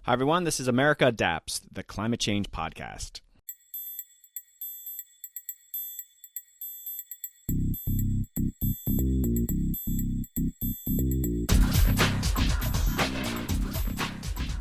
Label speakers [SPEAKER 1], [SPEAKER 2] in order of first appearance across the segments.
[SPEAKER 1] Hi, everyone. This is America Adapts, the climate change podcast.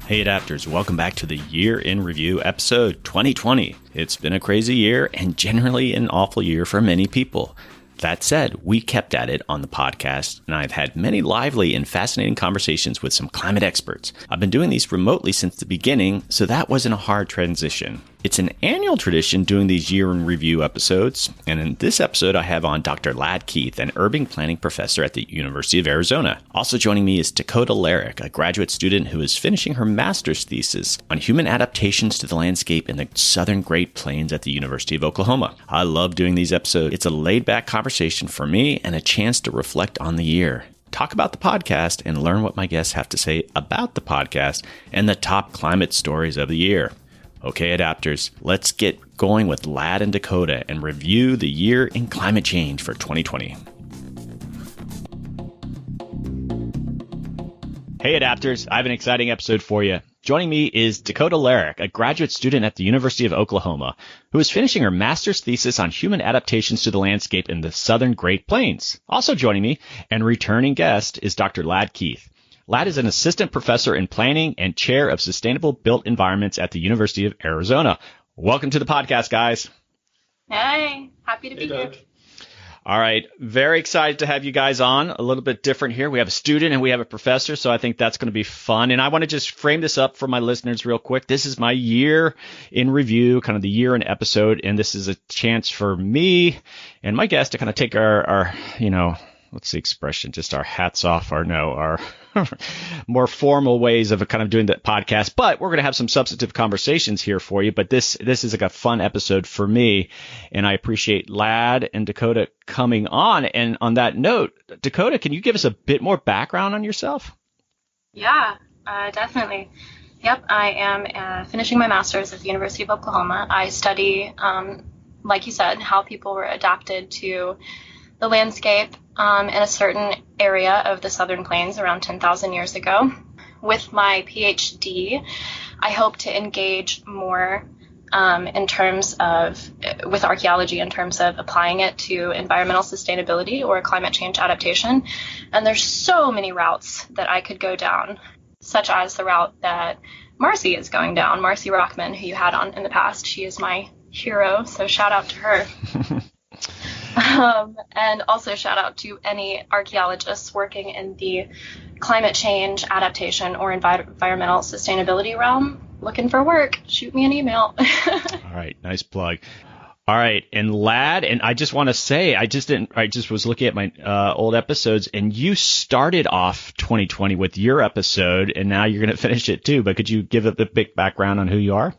[SPEAKER 1] Hey, Adapters. Welcome back to the Year in Review, episode 2020. It's been a crazy year and generally an awful year for many people. That said, we kept at it on the podcast, and I've had many lively and fascinating conversations with some climate experts. I've been doing these remotely since the beginning, so that wasn't a hard transition. It's an annual tradition doing these year in review episodes, and in this episode I have on Dr. Ladd Keith, an urban planning professor at the University of Arizona. Also joining me is Dakota Larrick, a graduate student who is finishing her master's thesis on human adaptations to the landscape in the southern Great Plains at the University of Oklahoma. I love doing these episodes. It's a laid-back conversation for me and a chance to reflect on the year, talk about the podcast, and learn what my guests have to say about the podcast and the top climate stories of the year. Okay, Adapters, let's get going with Ladd and Dakota and review the year in climate change for 2020. Hey, Adapters, I have an exciting episode for you. Joining me is Dakota Larrick, a graduate student at the University of Oklahoma, who is finishing her master's thesis on human adaptations to the landscape in the southern Great Plains. Also joining me and returning guest is Dr. Ladd Keith. Ladd is an assistant professor in planning and chair of sustainable built environments at the University of Arizona. Welcome to the podcast, guys.
[SPEAKER 2] Hey, happy to be here.
[SPEAKER 1] All right. Very excited to have you guys on. A little bit different here. We have a student and we have a professor, so I think that's going to be fun. And I want to just frame this up for my listeners real quick. This is my year in review, kind of the year in episode, and this is a chance for me and my guest to kind of take our what's the expression? Just our hats off, our more formal ways of kind of doing the podcast. But we're going to have some substantive conversations here for you. But this is like a fun episode for me. And I appreciate Ladd and Dakota coming on. And on that note, Dakota, can you give us a bit more background on yourself?
[SPEAKER 2] Yeah, definitely. Yep, I am finishing my master's at the University of Oklahoma. I study, like you said, how people were adapted to the landscape in a certain area of the Southern Plains around 10,000 years ago. With my PhD, I hope to engage more with archaeology in terms of applying it to environmental sustainability or climate change adaptation. And there's so many routes that I could go down, such as the route that Marcy is going down, Marcy Rockman, who you had on in the past. She is my hero, so shout out to her. And also shout out to any archaeologists working in the climate change, adaptation, or environmental sustainability realm. Looking for work, shoot me an email.
[SPEAKER 1] All right, nice plug. All right, and Ladd, and I just want to say, I just was looking at my old episodes, and you started off 2020 with your episode, and now you're going to finish it too. But could you give a big background on who you are?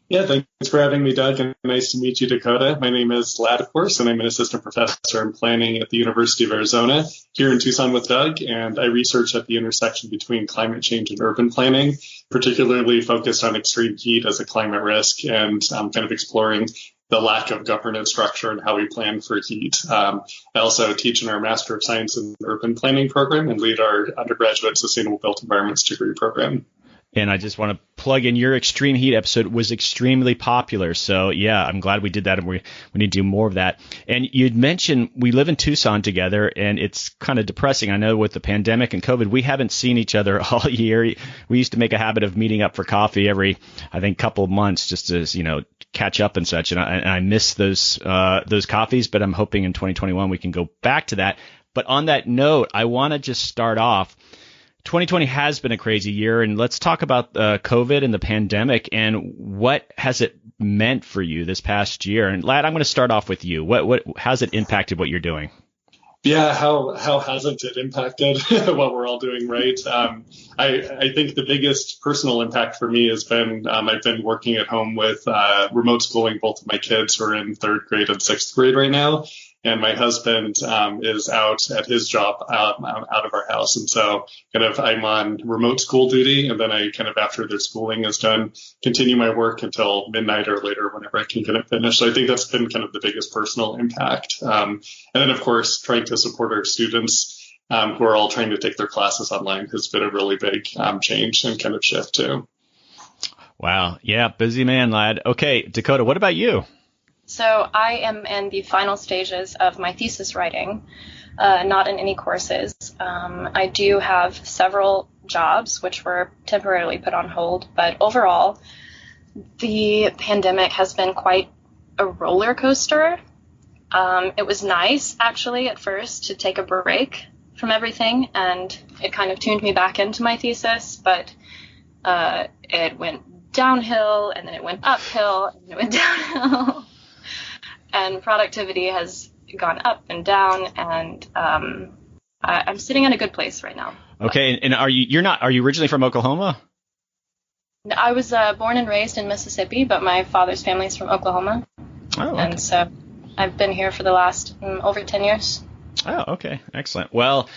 [SPEAKER 3] Yeah, thanks for having me, Doug, and nice to meet you, Dakota. My name is Ladd, of course, and I'm an assistant professor in planning at the University of Arizona here in Tucson with Doug, and I research at the intersection between climate change and urban planning, particularly focused on extreme heat as a climate risk and kind of exploring the lack of governance structure and how we plan for heat. I also teach in our Master of Science in Urban Planning program and lead our undergraduate Sustainable Built Environments degree program.
[SPEAKER 1] And I just want to plug in, your extreme heat episode was extremely popular. So, yeah, I'm glad we did that, and we need to do more of that. And you'd mentioned we live in Tucson together, and it's kind of depressing. I know with the pandemic and COVID, we haven't seen each other all year. We used to make a habit of meeting up for coffee every, I think, couple of months just to, catch up and such. And I miss those coffees, but I'm hoping in 2021 we can go back to that. But on that note, I want to just start off. 2020 has been a crazy year, and let's talk about COVID and the pandemic and what has it meant for you this past year. And Ladd, I'm going to start off with you. How's it impacted what you're doing?
[SPEAKER 3] Yeah, how hasn't it impacted what we're all doing, right? I think the biggest personal impact for me has been I've been working at home with remote schooling both of my kids who are in 3rd grade and 6th grade right now. And my husband is out at his job out of our house. And so kind of I'm on remote school duty. And then I kind of, after their schooling is done, continue my work until midnight or later whenever I can get it finished. So I think that's been kind of the biggest personal impact. And then, of course, trying to support our students who are all trying to take their classes online has been a really big change and kind of shift too.
[SPEAKER 1] Wow. Yeah. Busy man, lad. Okay. Dakota, what about you?
[SPEAKER 2] So I am in the final stages of my thesis writing, not in any courses. I do have several jobs which were temporarily put on hold, but overall, the pandemic has been quite a roller coaster. It was nice, actually, at first to take a break from everything, and it kind of tuned me back into my thesis, but it went downhill, and then it went uphill, and then it went downhill. And productivity has gone up and down, and I'm sitting in a good place right now.
[SPEAKER 1] Okay, and are you originally from Oklahoma?
[SPEAKER 2] I was born and raised in Mississippi, but my father's family is from Oklahoma.
[SPEAKER 1] Oh, okay.
[SPEAKER 2] And so I've been here for the last over 10 years.
[SPEAKER 1] Oh, okay. Excellent. Well,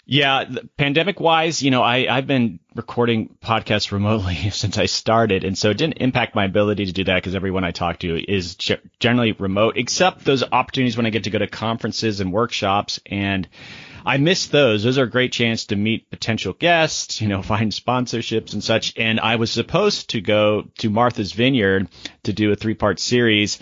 [SPEAKER 1] yeah, pandemic-wise, I've been recording podcasts remotely since I started, and so it didn't impact my ability to do that because everyone I talk to is generally remote, except those opportunities when I get to go to conferences and workshops, and I miss those. Those are a great chance to meet potential guests, find sponsorships and such, and I was supposed to go to Martha's Vineyard to do a 3-part series,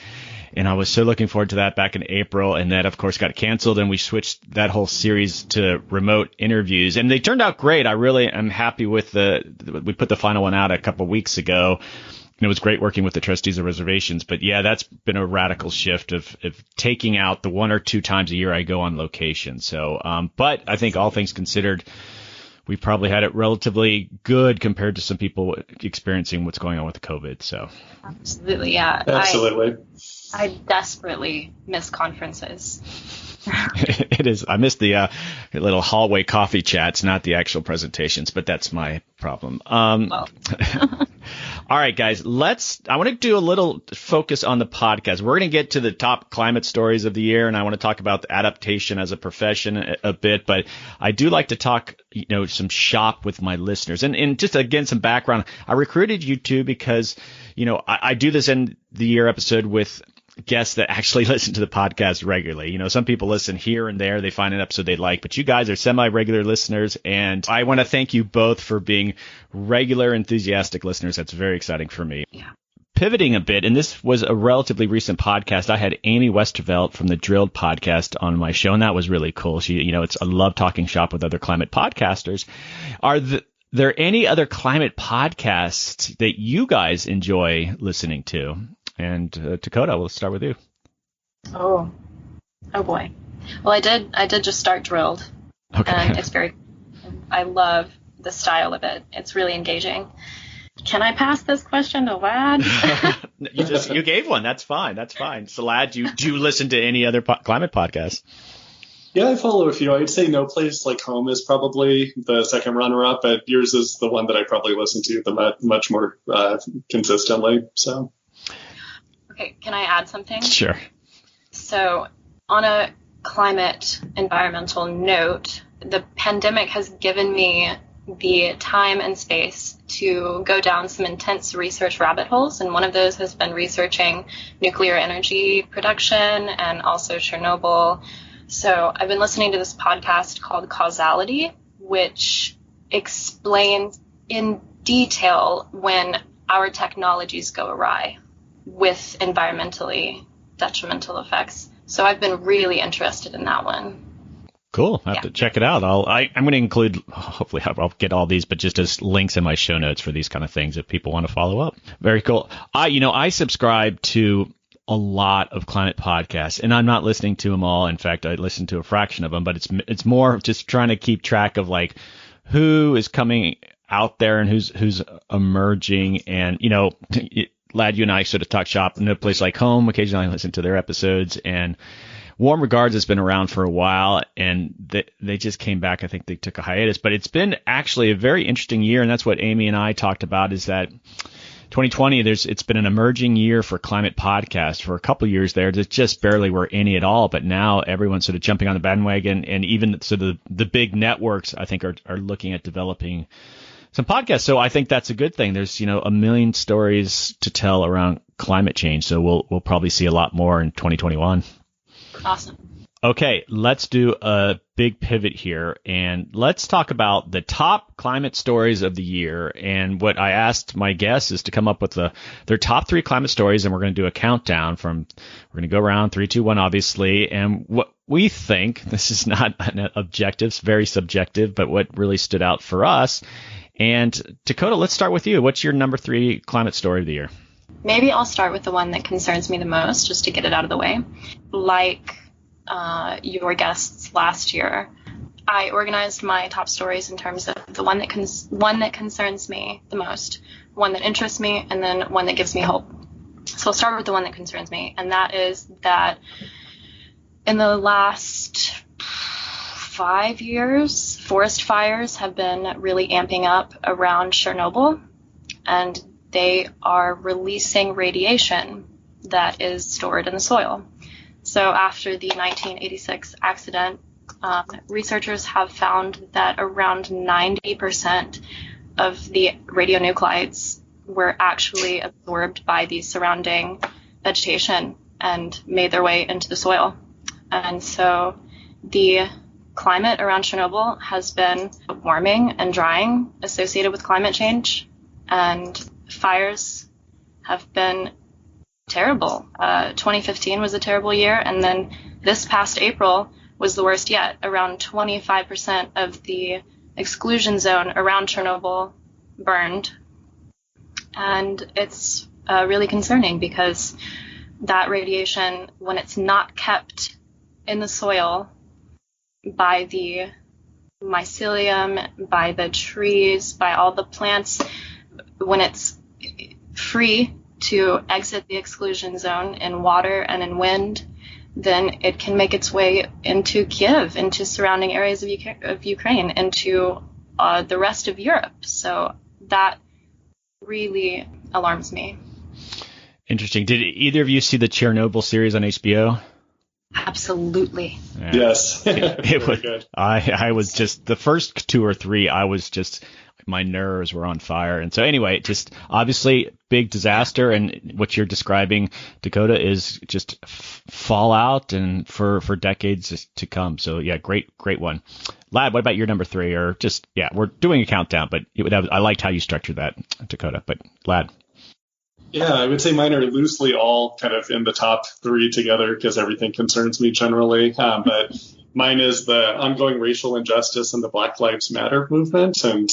[SPEAKER 1] and I was so looking forward to that back in April, and that, of course, got canceled, and we switched that whole series to remote interviews, and they turned out great. I really am happy with we put the final one out a couple weeks ago, and it was great working with the trustees of reservations. But, yeah, that's been a radical shift of taking out the 1 or 2 times a year I go on location. So, but I think all things considered, we probably had it relatively good compared to some people experiencing what's going on with the COVID. So,
[SPEAKER 2] absolutely, yeah.
[SPEAKER 3] Absolutely.
[SPEAKER 2] I desperately miss conferences.
[SPEAKER 1] It is. I miss the little hallway coffee chats, not the actual presentations, but that's my problem.
[SPEAKER 2] Well.
[SPEAKER 1] All right, guys, I want to do a little focus on the podcast. We're going to get to the top climate stories of the year, and I want to talk about the adaptation as a profession a bit, but I do like to talk, some shop with my listeners. And just, again, some background. I recruited you two because, I do this end the year episode with guests that actually listen to the podcast regularly. Some people listen here and there. They find an episode they like, but you guys are semi-regular listeners, and I want to thank you both for being regular, enthusiastic listeners. That's very exciting for me.
[SPEAKER 2] Yeah.
[SPEAKER 1] Pivoting a bit, and this was a relatively recent podcast. I had Amy Westervelt from the Drilled podcast on my show, and that was really cool. She, I love talking shop with other climate podcasters. Are there any other climate podcasts that you guys enjoy listening to? And Dakota, we'll start with you.
[SPEAKER 2] Oh boy. Well, I did just start Drilled.
[SPEAKER 1] Okay.
[SPEAKER 2] And it's I love the style of it. It's really engaging. Can I pass this question to Lad?
[SPEAKER 1] You gave one. That's fine. So, Lad, do you listen to any other climate podcasts?
[SPEAKER 3] Yeah, I follow a few. I'd say No Place Like Home is probably the second runner-up, but yours is the one that I probably listen to much more consistently. So.
[SPEAKER 2] Okay, can I add something?
[SPEAKER 1] Sure.
[SPEAKER 2] So, on a climate environmental note, the pandemic has given me the time and space to go down some intense research rabbit holes, and one of those has been researching nuclear energy production and also Chernobyl. So I've been listening to this podcast called Causality, which explains in detail when our technologies go awry with environmentally detrimental effects. So I've been really interested in that one.
[SPEAKER 1] Cool. I have to check it out. I'm going to include, hopefully I'll get all these, but just as links in my show notes for these kind of things if people want to follow up. Very cool. I subscribe to a lot of climate podcasts, and I'm not listening to them all. In fact, I listen to a fraction of them, but it's more just trying to keep track of like who is coming out there and who's emerging. And, Lad, you and I sort of talk shop in a place like home. Occasionally I listen to their episodes, and Warm Regards has been around for a while, and they just came back. I think they took a hiatus, but it's been actually a very interesting year, and that's what Amy and I talked about, is that 2020, it's been an emerging year for climate podcasts. For a couple of years there just barely were any at all, but now everyone's sort of jumping on the bandwagon, and even sort of the big networks, I think, are looking at developing some podcasts. So I think that's a good thing. There's, a million stories to tell around climate change, so we'll probably see a lot more in 2021.
[SPEAKER 2] Awesome.
[SPEAKER 1] Okay, let's do a big pivot here, and let's talk about the top climate stories of the year. And what I asked my guests is to come up with their top 3 climate stories, and we're going to do a countdown we're going to go around 3, 2, 1, obviously, and what we think, this is not an objective, it's very subjective, but what really stood out for us. And Dakota, let's start with you. What's your number 3 climate story of the year?
[SPEAKER 2] Maybe I'll start with the one that concerns me the most, just to get it out of the way. Like your guests last year, I organized my top stories in terms of the one that concerns me the most, one that interests me, and then one that gives me hope. So I'll start with the one that concerns me, and that is that in the last 5 years, forest fires have been really amping up around Chernobyl, and they are releasing radiation that is stored in the soil. So after the 1986 accident, researchers have found that around 90% of the radionuclides were actually absorbed by the surrounding vegetation and made their way into the soil. And so the climate around Chernobyl has been warming and drying associated with climate change, and fires have been terrible. 2015 was a terrible year, and then this past April was the worst yet. Around 25% of the exclusion zone around Chernobyl burned, and it's really concerning because that radiation, when it's not kept in the soil by the mycelium, by the trees, by all the plants, when it's free to exit the exclusion zone in water and in wind, then it can make its way into Kiev, into surrounding areas of Ukraine, into the rest of Europe. So that really alarms me.
[SPEAKER 1] Interesting. Did either of you see the Chernobyl series on HBO?
[SPEAKER 2] Absolutely.
[SPEAKER 1] Yeah.
[SPEAKER 3] Yes.
[SPEAKER 1] It was
[SPEAKER 3] good.
[SPEAKER 1] I was just the first 2 or 3, I was just, my nerves were on fire. And so anyway, just obviously big disaster, and what you're describing, Dakota, is just fallout and for decades to come. So yeah, great one. Lad, what about your number 3? Or just, yeah, we're doing a countdown, but I liked how you structured that, Dakota. But Lad.
[SPEAKER 3] Yeah, I would say mine are loosely all kind of in the top 3 together because everything concerns me generally. But mine is the ongoing racial injustice and the Black Lives Matter movement. And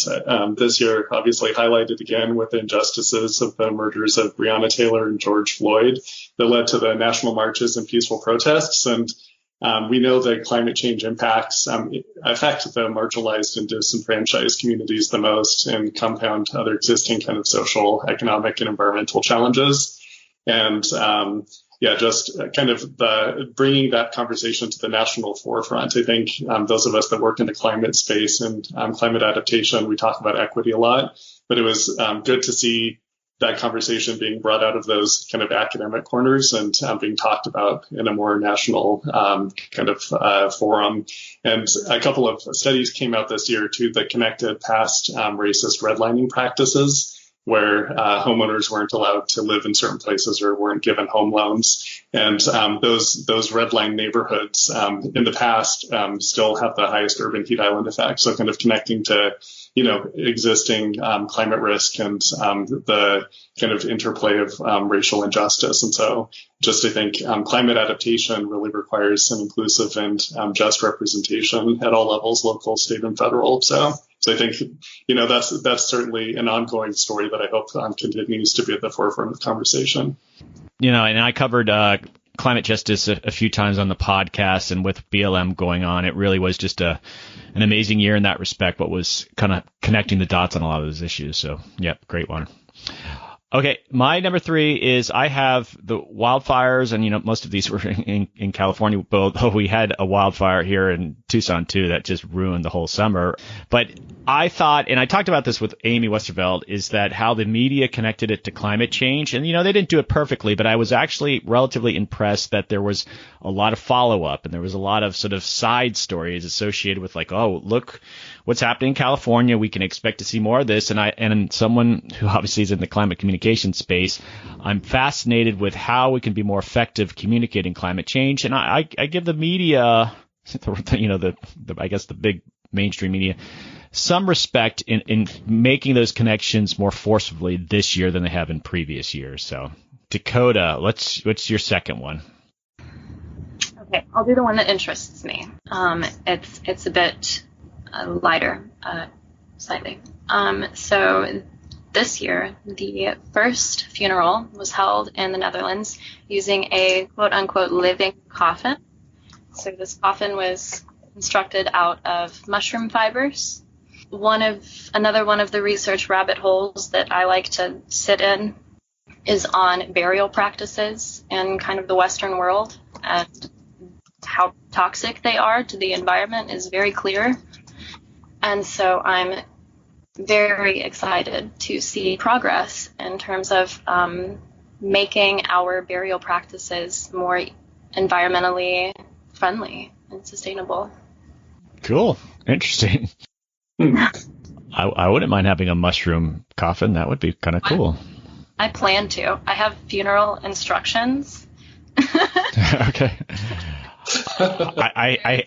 [SPEAKER 3] this year, obviously highlighted again with the injustices of the murders of Breonna Taylor and George Floyd that led to the national marches and peaceful protests. And we know that climate change impacts affect the marginalized and disenfranchised communities the most and compound other existing kind of social, economic, and environmental challenges. And just kind of bringing that conversation to the national forefront. I think those of us that work in the climate space and climate adaptation, we talk about equity a lot, but it was good to see that conversation being brought out of those kind of academic corners and being talked about in a more national forum. And a couple of studies came out this year too that connected past racist redlining practices where homeowners weren't allowed to live in certain places or weren't given home loans. And those red line neighborhoods in the past still have the highest urban heat island effect. So kind of connecting to, existing climate risk and the kind of interplay of racial injustice. And so just I think climate adaptation really requires an inclusive and just representation at all levels, local, state, and federal. So I think, that's certainly an ongoing story that I hope continues to be at the forefront of the conversation.
[SPEAKER 1] And I covered climate justice a few times on the podcast, and with BLM going on, it really was just an amazing year in that respect, what was kind of connecting the dots on a lot of those issues. So, yep, great one. Okay, my number 3 is I have the wildfires, and most of these were in California, although we had a wildfire here in Tucson too that just ruined the whole summer. But I thought, and I talked about this with Amy Westerveld, is that how the media connected it to climate change. And, they didn't do it perfectly, but I was actually relatively impressed that there was a lot of follow-up and there was a lot of sort of side stories associated with like, oh, look what's happening in California. We can expect to see more of this. And someone who obviously is in the climate communication space, I'm fascinated with how we can be more effective communicating climate change. And I give the media, I guess the big mainstream media, some respect in making those connections more forcibly this year than they have in previous years. So, Dakota, what's your second one?
[SPEAKER 2] Okay, I'll do the one that interests me. It's a bit lighter, slightly. So this year, the first funeral was held in the Netherlands using a quote-unquote living coffin. So this coffin was constructed out of mushroom fibers. Another one of the research rabbit holes that I like to sit in is on burial practices in kind of the Western world, and how toxic they are to the environment is very clear. And so I'm very excited to see progress in terms of making our burial practices more environmentally friendly and sustainable.
[SPEAKER 1] Cool. Interesting. I wouldn't mind having a mushroom coffin. That would be kind of cool.
[SPEAKER 2] I plan to. I have funeral instructions.
[SPEAKER 1] Okay. I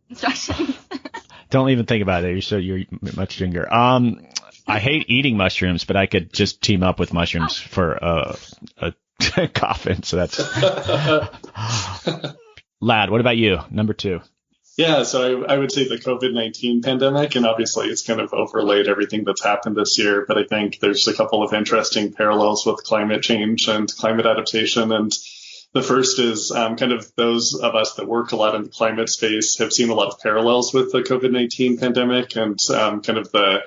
[SPEAKER 2] Instructions.
[SPEAKER 1] Don't even think about it. You're much younger. I hate eating mushrooms, but I could just team up with mushrooms for a coffin. So that's Lad. What about you? Number 2.
[SPEAKER 3] Yeah, so I would say the COVID-19 pandemic, and obviously it's kind of overlaid everything that's happened this year, but I think there's a couple of interesting parallels with climate change and climate adaptation. And the first is kind of those of us that work a lot in the climate space have seen a lot of parallels with the COVID-19 pandemic and kind of the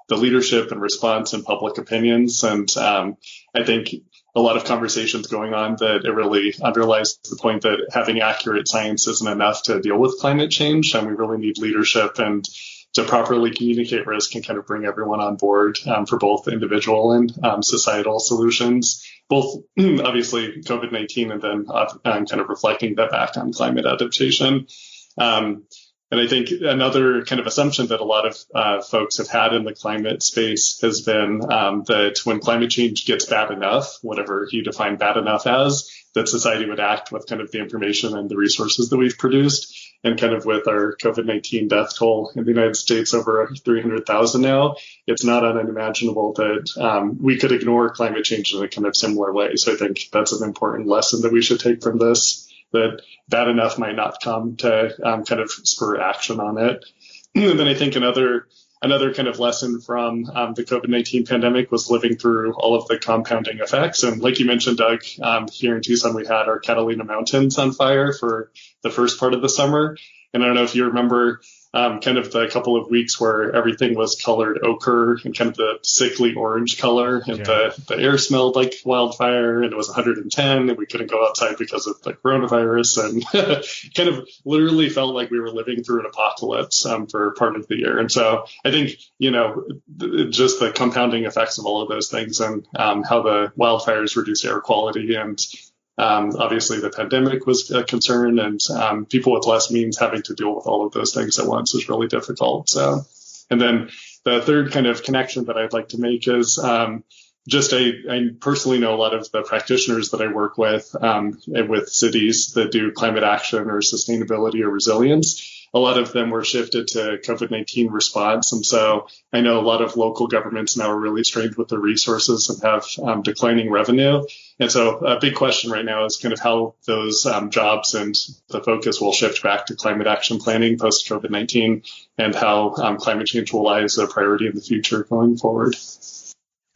[SPEAKER 3] leadership and response and public opinions. And I think a lot of conversations going on that it really underlies the point that having accurate science isn't enough to deal with climate change, and we really need leadership and to properly communicate risk and kind of bring everyone on board for both individual and societal solutions, both obviously COVID-19 and then kind of reflecting that back on climate adaptation. And I think another kind of assumption that a lot of folks have had in the climate space has been that when climate change gets bad enough, whatever you define bad enough as, that society would act with kind of the information and the resources that we've produced. And kind of with our COVID-19 death toll in the United States over 300,000 now, it's not unimaginable that we could ignore climate change in a kind of similar way. So I think that's an important lesson that we should take from this, that bad enough might not come to kind of spur action on it. And then I think another kind of lesson from the COVID-19 pandemic was living through all of the compounding effects. And like you mentioned, Doug, here in Tucson, we had our Catalina Mountains on fire for the first part of the summer. And I don't know if you remember kind of the couple of weeks where everything was colored ochre and kind of the sickly orange color, and the air smelled like wildfire, and it was 110 and we couldn't go outside because of the coronavirus, and kind of literally felt like we were living through an apocalypse for part of the year. And so I think, just the compounding effects of all of those things and how the wildfires reduce air quality, and obviously the pandemic was a concern, and people with less means having to deal with all of those things at once is really difficult. So, and then the third kind of connection that I'd like to make is just I personally know a lot of the practitioners that I work with cities that do climate action or sustainability or resilience. A lot of them were shifted to COVID-19 response. And so I know a lot of local governments now are really strained with their resources and have declining revenue. And so a big question right now is kind of how those jobs and the focus will shift back to climate action planning post COVID-19, and how climate change will lie as a priority in the future going forward.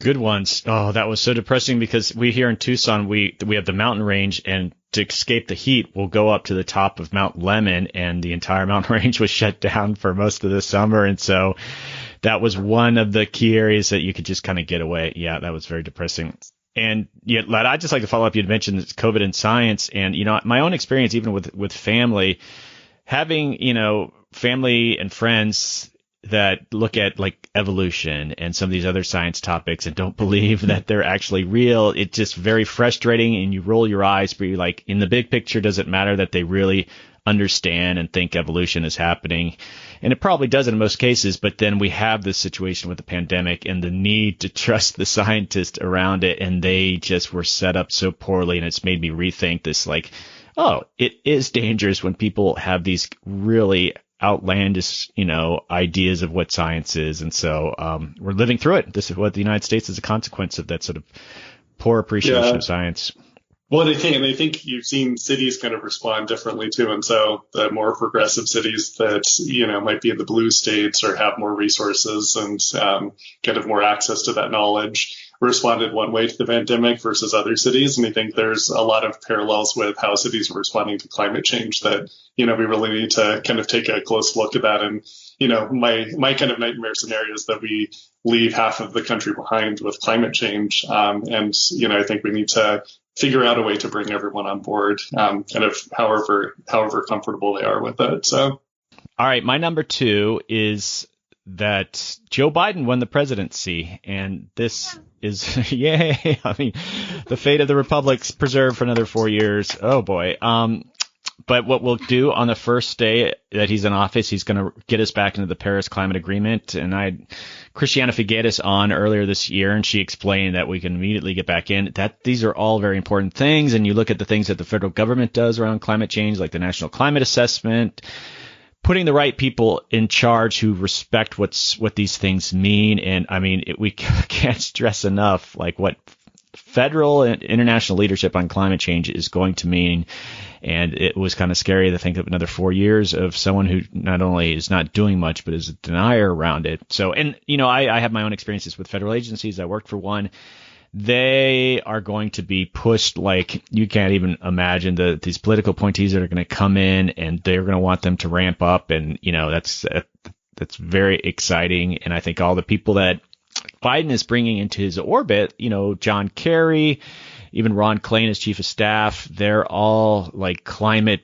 [SPEAKER 1] Good ones. Oh, that was so depressing, because we here in Tucson, we have the mountain range, and to escape the heat, we'll go up to the top of Mount Lemmon, and the entire mountain range was shut down for most of the summer. And so that was one of the key areas that you could just kind of get away. Yeah, that was very depressing. And yet, Lad, I'd just like to follow up. You'd mentioned COVID and science, and, my own experience, even with family, having, family and friends that look at like evolution and some of these other science topics and don't believe that they're actually real. It's just very frustrating, and you roll your eyes, but you're like, in the big picture, does it matter that they really understand and think evolution is happening. And it probably does in most cases, but then we have this situation with the pandemic and the need to trust the scientists around it. And they just were set up so poorly. And it's made me rethink this, like, oh, it is dangerous when people have these really outlandish, ideas of what science is. And so we're living through it. This is what the United States is a consequence of that sort of poor appreciation of science.
[SPEAKER 3] Well, I think you've seen cities kind of respond differently too. And so the more progressive cities that, might be in the blue states or have more resources and kind of more access to that knowledge responded one way to the pandemic versus other cities. And I think there's a lot of parallels with how cities are responding to climate change that, we really need to kind of take a close look at that. And, my kind of nightmare scenario is that we leave half of the country behind with climate change. And, I think we need to figure out a way to bring everyone on board, kind of however comfortable they are with it. So,
[SPEAKER 1] all right, my number 2 is that Joe Biden won the presidency, and this is yay. I mean, the fate of the republic's preserved for another 4 years. Oh boy. But what we'll do on the first day that he's in office, he's going to get us back into the Paris Climate Agreement. And I had Christiana Figueres on earlier this year, and she explained that we can immediately get back in. That these are all very important things. And you look at the things that the federal government does around climate change, like the National Climate Assessment, putting the right people in charge who respect what these things mean. And I mean, we can't stress enough like what federal and international leadership on climate change is going to mean. And it was kind of scary to think of another 4 years of someone who not only is not doing much, but is a denier around it. So, and, I have my own experiences with federal agencies. I worked for one. They are going to be pushed like you can't even imagine. These political appointees that are going to come in and they're going to want them to ramp up. And, that's very exciting. And I think all the people that Biden is bringing into his orbit, John Kerry, even Ron Klain as chief of staff, they're all like climate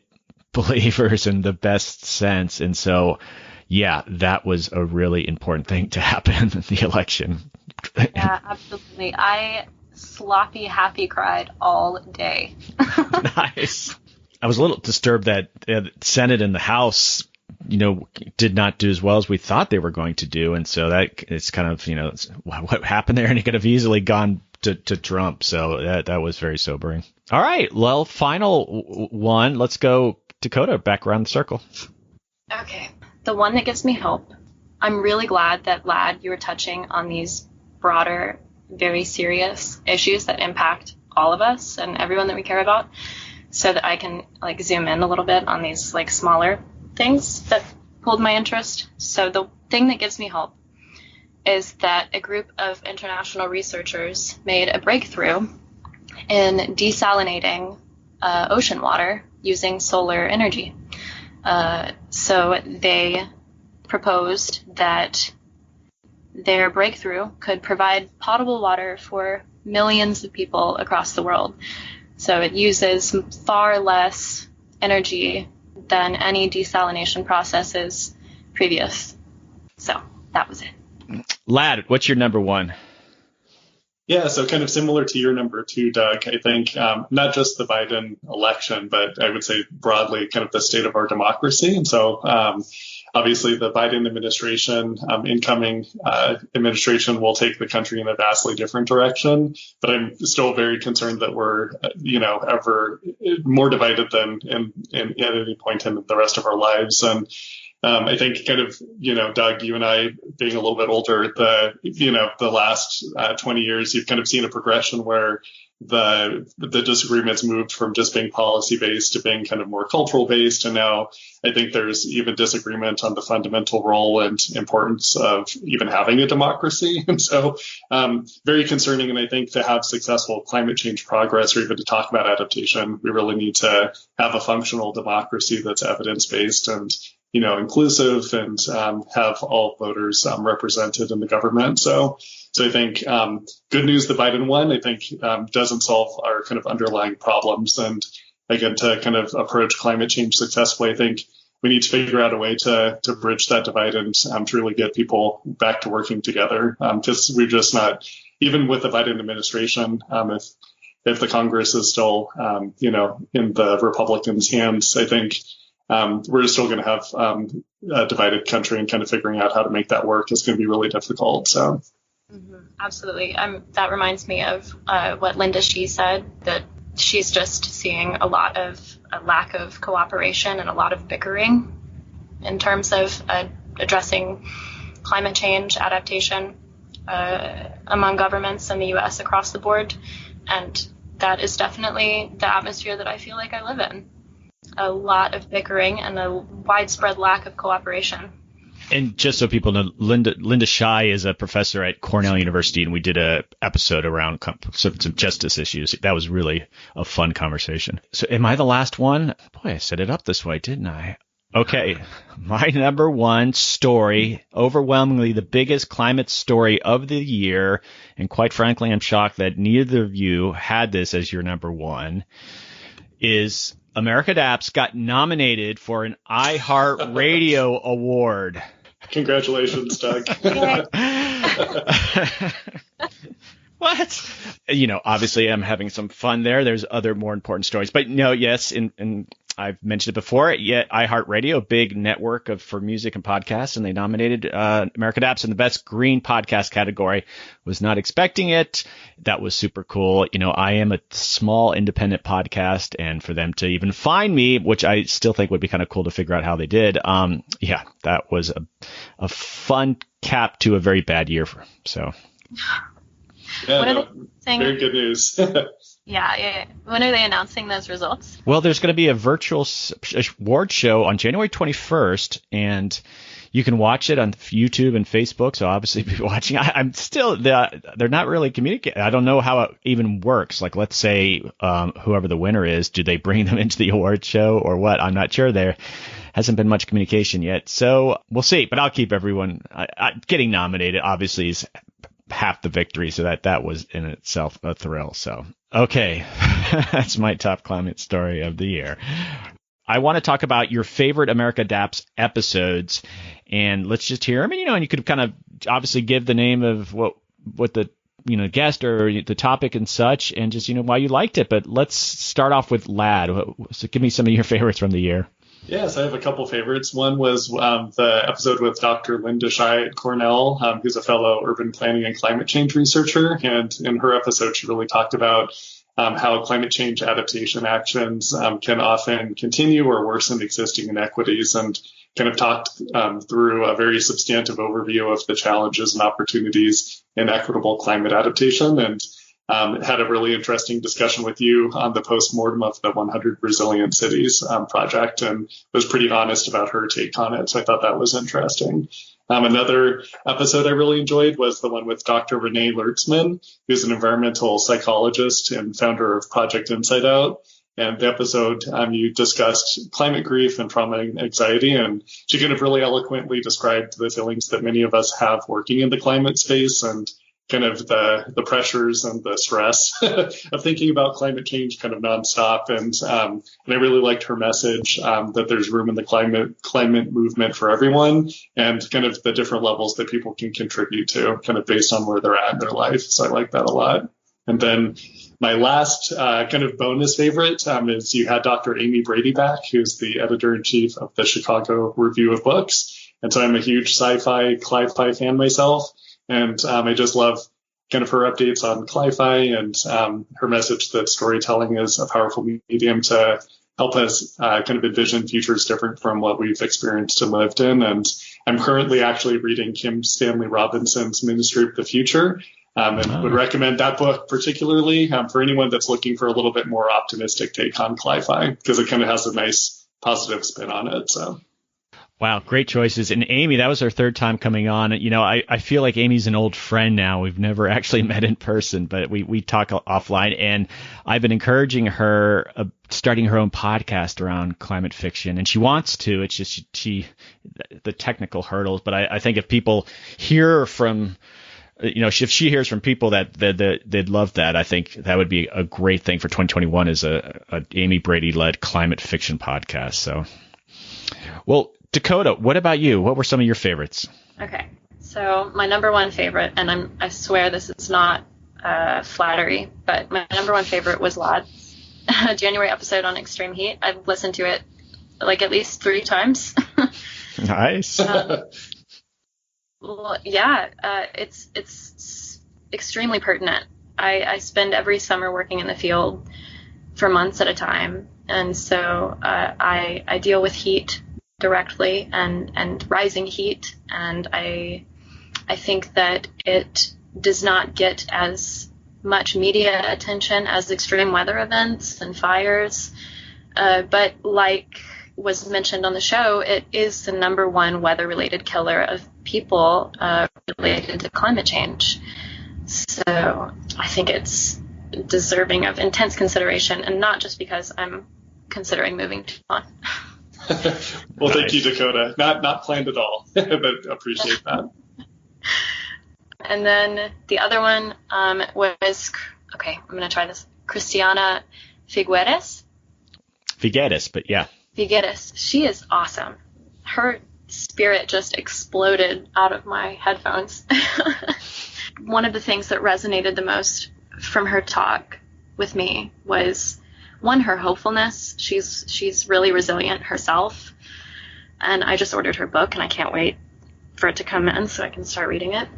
[SPEAKER 1] believers in the best sense. And so, yeah, that was a really important thing to happen in the election.
[SPEAKER 2] Yeah, absolutely. I sloppy happy cried all day.
[SPEAKER 1] Nice. I was a little disturbed that the Senate and the House, did not do as well as we thought they were going to do. And so that it's kind of, what happened there, and it could have easily gone to Trump. So that was very sobering. All right. Well, final one. Let's go, Dakota, back around the circle.
[SPEAKER 2] Okay. The one that gives me hope. I'm really glad that, Lad, you were touching on these broader, very serious issues that impact all of us and everyone that we care about, so that I can zoom in a little bit on these smaller things that pulled my interest. So the thing that gives me hope is that a group of international researchers made a breakthrough in desalinating ocean water using solar energy. So they proposed that their breakthrough could provide potable water for millions of people across the world. So it uses far less energy than any desalination processes previous. So that was it.
[SPEAKER 1] Lad, what's your number 1?
[SPEAKER 3] Yeah, so kind of similar to your number 2, Doug, I think not just the Biden election, but I would say broadly kind of the state of our democracy. And so obviously the Biden administration, incoming administration will take the country in a vastly different direction. But I'm still very concerned that we're, ever more divided than at any point in the rest of our lives. And I think kind of, Doug, you and I being a little bit older, the last 20 years, you've kind of seen a progression where the disagreements moved from just being policy based to being kind of more cultural based. And now I think there's even disagreement on the fundamental role and importance of even having a democracy. And so very concerning. And I think to have successful climate change progress, or even to talk about adaptation, we really need to have a functional democracy that's evidence based and inclusive and have all voters represented in the government. So I think good news that Biden won, I think doesn't solve our kind of underlying problems. And again, to kind of approach climate change successfully, I think we need to figure out a way to bridge that divide and to really get people back to working together. Because we're just not, even with the Biden administration, if the Congress is still, in the Republicans' hands, I think we're still going to have a divided country, and kind of figuring out how to make that work is going to be really difficult. So.
[SPEAKER 2] Absolutely. That reminds me of what Linda Shee said, that she's just seeing a lack of cooperation and a lot of bickering in terms of addressing climate change adaptation among governments in the U.S. across the board. And that is definitely the atmosphere that I feel like I live in. A lot of bickering and a widespread lack of cooperation.
[SPEAKER 1] And just so people know, Linda Shai is a professor at Cornell University, and we did an episode around some justice issues. That was really a fun conversation. So am I the last one? Boy, I set it up this way, didn't I? Okay, my number one story, overwhelmingly the biggest climate story of the year, and quite frankly, I'm shocked that neither of you had this as your number one, is America Adapts got nominated for an iHeartRadio award.
[SPEAKER 3] Congratulations, Doug.
[SPEAKER 1] What? Obviously I'm having some fun there. There's other more important stories. But no, yes, and I've mentioned it before, yet iHeartRadio, a big network for music and podcasts, and they nominated America Adapts in the Best Green Podcast category. Was not expecting it. That was super cool. I am a small independent podcast, and for them to even find me, which I still think would be kind of cool to figure out how they did. That was a fun cap to a very bad year. So.
[SPEAKER 3] Yeah, very good news.
[SPEAKER 2] Yeah. When are they announcing those results?
[SPEAKER 1] Well, there's going to be a virtual award show on January 21st, and you can watch it on YouTube and Facebook. So obviously, be watching. I'm still they're not really communicating. I don't know how it even works. Like, let's say whoever the winner is, do they bring them into the award show or what? I'm not sure. There hasn't been much communication yet, so we'll see. But I'll keep everyone getting nominated. Obviously, is half the victory, so that was in itself a thrill. So okay, that's my top climate story of the year. I want to talk about your favorite America Adapts episodes, and let's just hear them. And you could kind of obviously give the name of what the guest or the topic and such, and just why you liked it. But let's start off with Lad. So give me some of your favorites from the year.
[SPEAKER 3] Yes, I have a couple favorites. One was the episode with Dr. Linda Shai at Cornell, who's a fellow urban planning and climate change researcher. And in her episode, she really talked about how climate change adaptation actions can often continue or worsen existing inequities, and kind of talked through a very substantive overview of the challenges and opportunities in equitable climate adaptation. And had a really interesting discussion with you on the postmortem of the 100 Resilient Cities project, and was pretty honest about her take on it. So I thought that was interesting. Another episode I really enjoyed was the one with Dr. Renee Lertzman, who's an environmental psychologist and founder of Project Inside Out. And the episode, you discussed climate grief and trauma and anxiety, and she kind of really eloquently described the feelings that many of us have working in the climate space, and kind of the pressures and the stress of thinking about climate change kind of nonstop. And I really liked her message that there's room in the climate movement for everyone, and kind of the different levels that people can contribute to kind of based on where they're at in their life. So I like that a lot. And then my last kind of bonus favorite is you had Dr. Amy Brady back, who's the editor-in-chief of the Chicago Review of Books. And so I'm a huge sci-fi, cli-fi fan myself. And I just love kind of her updates on cli-fi, and her message that storytelling is a powerful medium to help us kind of envision futures different from what we've experienced and lived in. And I'm currently actually reading Kim Stanley Robinson's Ministry of the Future, and would recommend that book particularly for anyone that's looking for a little bit more optimistic take on cli-fi, because it kind of has a nice positive spin on it. So.
[SPEAKER 1] Wow, great choices. And Amy, that was her third time coming on. I feel like Amy's an old friend now. We've never actually met in person, but we talk offline. And I've been encouraging her starting her own podcast around climate fiction. And she wants to. It's just the technical hurdles. But I think if people hear from, if she hears from people that they'd love that, I think that would be a great thing for 2021 is a Amy Brady-led climate fiction podcast. So, well, Dakota, what about you? What were some of your favorites?
[SPEAKER 2] Okay, so my number one favorite, and I swear this is not flattery, but my number one favorite was Lad's January episode on extreme heat. I've listened to it like at least 3 times.
[SPEAKER 1] Nice.
[SPEAKER 2] Well, yeah, it's extremely pertinent. I spend every summer working in the field for months at a time, and so I deal with heat directly and rising heat, and I think that it does not get as much media attention as extreme weather events and fires, but like was mentioned on the show, it is the number one weather-related killer of people related to climate change. So I think it's deserving of intense consideration, and not just because I'm considering moving to on.
[SPEAKER 3] Well, thank you, Dakota. Not planned at all, but appreciate that.
[SPEAKER 2] And then the other one was, okay, I'm going to try this, Christiana Figueres.
[SPEAKER 1] Figueres, but yeah.
[SPEAKER 2] Figueres. She is awesome. Her spirit just exploded out of my headphones. One of the things that resonated the most from her talk with me was, one, her hopefulness. She's really resilient herself. And I just ordered her book, and I can't wait for it to come in so I can start reading it.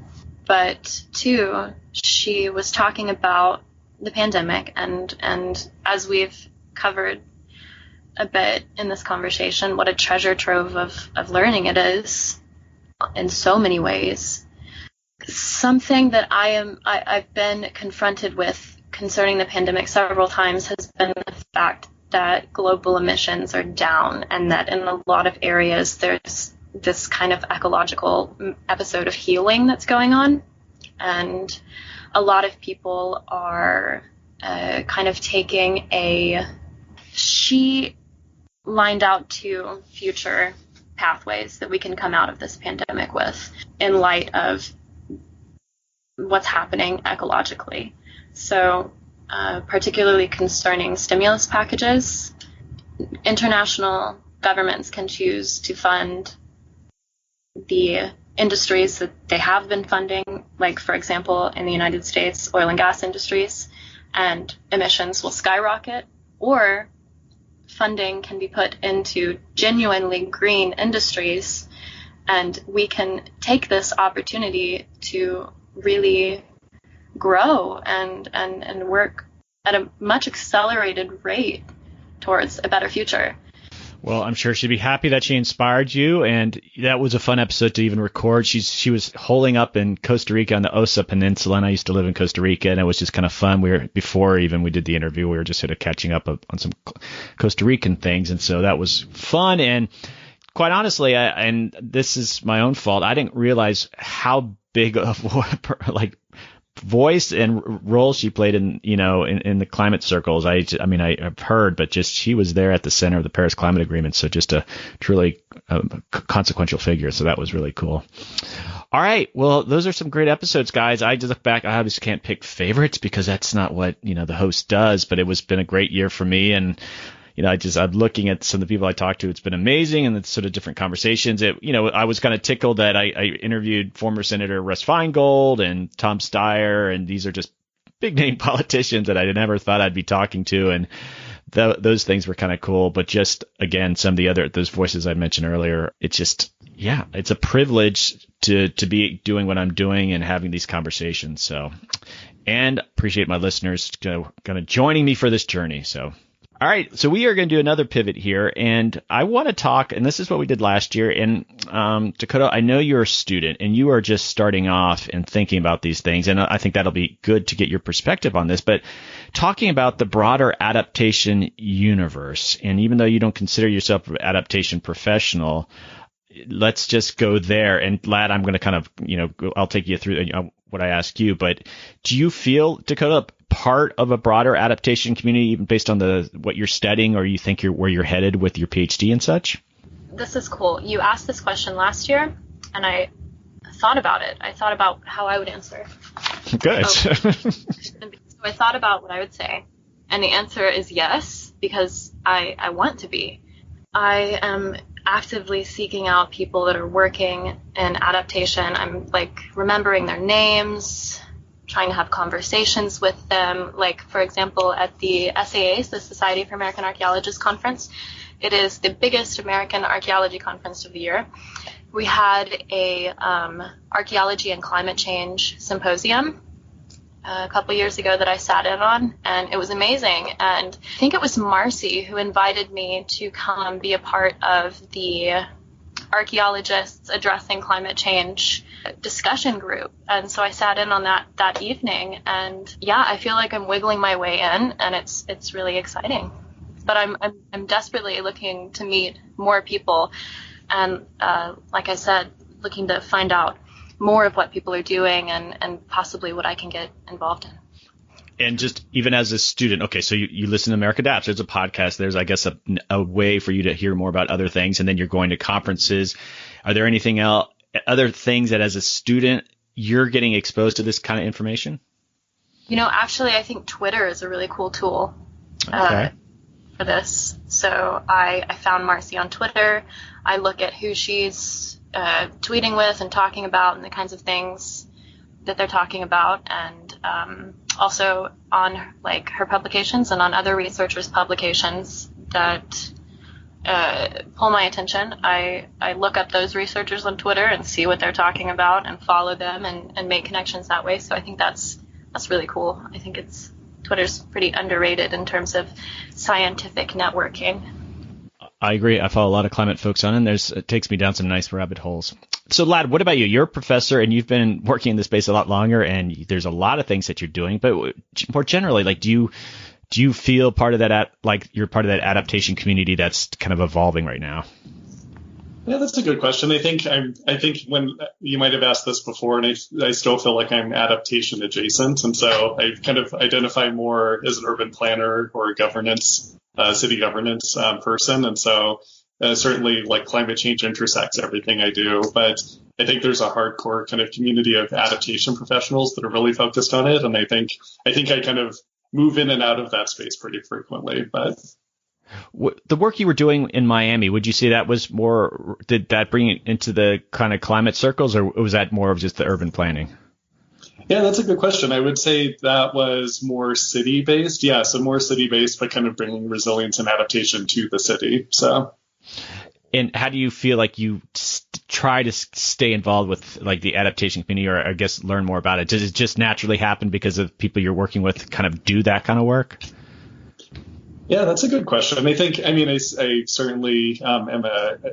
[SPEAKER 2] But 2, she was talking about the pandemic, and as we've covered a bit in this conversation, what a treasure trove of learning it is in so many ways. Something that I've been confronted with concerning the pandemic several times has been the fact that global emissions are down, and that in a lot of areas there's this kind of ecological episode of healing that's going on. And a lot of people are kind of taking she lined out 2 future pathways that we can come out of this pandemic with in light of what's happening ecologically. So particularly concerning stimulus packages, international governments can choose to fund the industries that they have been funding, like, for example, in the United States, oil and gas industries, and emissions will skyrocket, or funding can be put into genuinely green industries, and we can take this opportunity to really grow and work at a much accelerated rate towards a better future.
[SPEAKER 1] Well, I'm sure she'd be happy that she inspired you, and that was a fun episode to even record. She was holing up in Costa Rica on the Osa Peninsula, and I used to live in Costa Rica, and it was just kind of fun. Before even we did the interview, we were just sort of catching up on some Costa Rican things, and so that was fun. And quite honestly, and this is my own fault, I didn't realize how big of voice and role she played in the climate circles. I've heard, but just she was there at the center of the Paris Climate Agreement. So just a truly consequential figure. So that was really cool. All right. Well, those are some great episodes, guys. I just look back. I obviously can't pick favorites because that's not what, the host does, but it been a great year for me. And, I'm looking at some of the people I talked to. It's been amazing, and it's sort of different conversations. I was kind of tickled that I interviewed former Senator Russ Feingold and Tom Steyer, and these are just big name politicians that I never thought I'd be talking to, and those things were kind of cool. But just again, some of those voices I mentioned earlier, it's just it's a privilege to be doing what I'm doing and having these conversations. So, and appreciate my listeners kind of joining me for this journey. So. All right, so we are going to do another pivot here, and I want to talk, and this is what we did last year, and Dakota, I know you're a student, and you are just starting off and thinking about these things, and I think that'll be good to get your perspective on this, but talking about the broader adaptation universe, and even though you don't consider yourself an adaptation professional, let's just go there, and Lad, I'm going to kind of, I'll take you through what I ask you, but do you feel, Dakota, part of a broader adaptation community, even based on what you're studying, or you think where you're headed with your PhD and such?
[SPEAKER 2] This is cool. You asked this question last year, and I thought about it. I thought about how I would answer.
[SPEAKER 1] Good.
[SPEAKER 2] So I thought about what I would say, and the answer is yes, because I want to be. I am actively seeking out people that are working in adaptation. I'm remembering their names, trying to have conversations with them. Like, for example, at the SAAs, the Society for American Archaeologists conference, It is the biggest American archaeology conference of the year. We had a archaeology and climate change symposium a couple years ago that I sat in on, and it was amazing. And I think it was Marcy who invited me to come be a part of the archaeologists addressing climate change discussion group. And so I sat in on that evening, and yeah, I feel like I'm wiggling my way in, and it's really exciting. But I'm desperately looking to meet more people, and like I said, looking to find out more of what people are doing and possibly what I can get involved in.
[SPEAKER 1] And just even as a student, okay, so you listen to America Adapts. There's a podcast. There's, I guess, a way for you to hear more about other things, and then you're going to conferences. Are there anything else, other things that as a student you're getting exposed to this kind of information?
[SPEAKER 2] Actually, I think Twitter is a really cool tool for this. So I found Marcy on Twitter. I look at who she's tweeting with and talking about and the kinds of things that they're talking about, and also on her publications and on other researchers' publications that pull my attention. I look up those researchers on Twitter and see what they're talking about and follow them and make connections that way. So I think that's really cool. I think Twitter's pretty underrated in terms of scientific networking.
[SPEAKER 1] I agree. I follow a lot of climate folks on, and it takes me down some nice rabbit holes. So, Lad, what about you? You're a professor, and you've been working in this space a lot longer, and there's a lot of things that you're doing. But more generally, do you feel part of that, you're part of that adaptation community that's kind of evolving right now?
[SPEAKER 3] Yeah, that's a good question. I think when you might have asked this before, and I still feel like I'm adaptation adjacent, and so I kind of identify more as an urban planner or a governance, city governance person, and so certainly climate change intersects everything I do. But I think there's a hardcore kind of community of adaptation professionals that are really focused on it, and I think I kind of move in and out of that space pretty frequently, but.
[SPEAKER 1] The work you were doing in Miami, would you say that was more, did that bring it into the kind of climate circles, or was that more of just the urban planning?
[SPEAKER 3] Yeah, that's a good question. I would say that was more city-based. Yeah, so more city-based, but kind of bringing resilience and adaptation to the city. So.
[SPEAKER 1] And how do you feel like you try to stay involved with the adaptation community, or I guess learn more about it? Does it just naturally happen because of people you're working with kind of do that kind of work?
[SPEAKER 3] Yeah, that's a good question. I certainly am an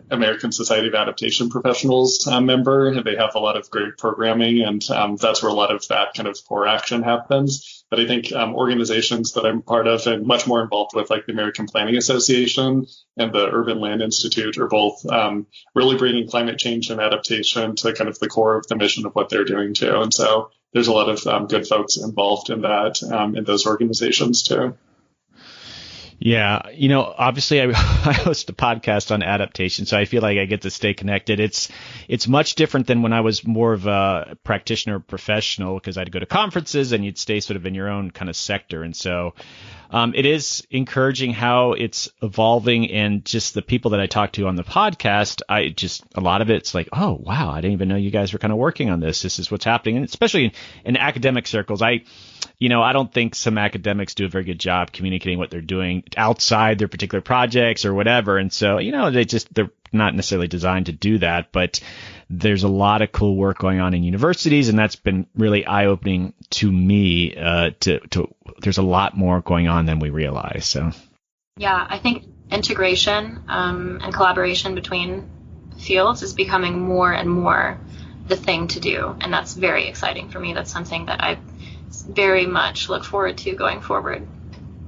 [SPEAKER 3] American Society of Adaptation Professionals member, and they have a lot of great programming, and that's where a lot of that kind of core action happens. But I think organizations that I'm part of and much more involved with, like the American Planning Association and the Urban Land Institute, are both really bringing climate change and adaptation to kind of the core of the mission of what they're doing too. And so there's a lot of good folks involved in that, in those organizations too.
[SPEAKER 1] Yeah. Obviously I host a podcast on adaptation, so I feel like I get to stay connected. It's much different than when I was more of a practitioner professional, because I'd go to conferences and you'd stay sort of in your own kind of sector. And so it is encouraging how it's evolving, and just the people that I talk to on the podcast, a lot of it's like, oh, wow, I didn't even know you guys were kind of working on this. This is what's happening. And especially in academic circles, I don't think some academics do a very good job communicating what they're doing outside their particular projects or whatever. And so, they're not necessarily designed to do that, but there's a lot of cool work going on in universities, and that's been really eye-opening to me. There's a lot more going on than we realize. So,
[SPEAKER 2] yeah, I think integration and collaboration between fields is becoming more and more the thing to do, and that's very exciting for me. That's something that I very much look forward to going forward.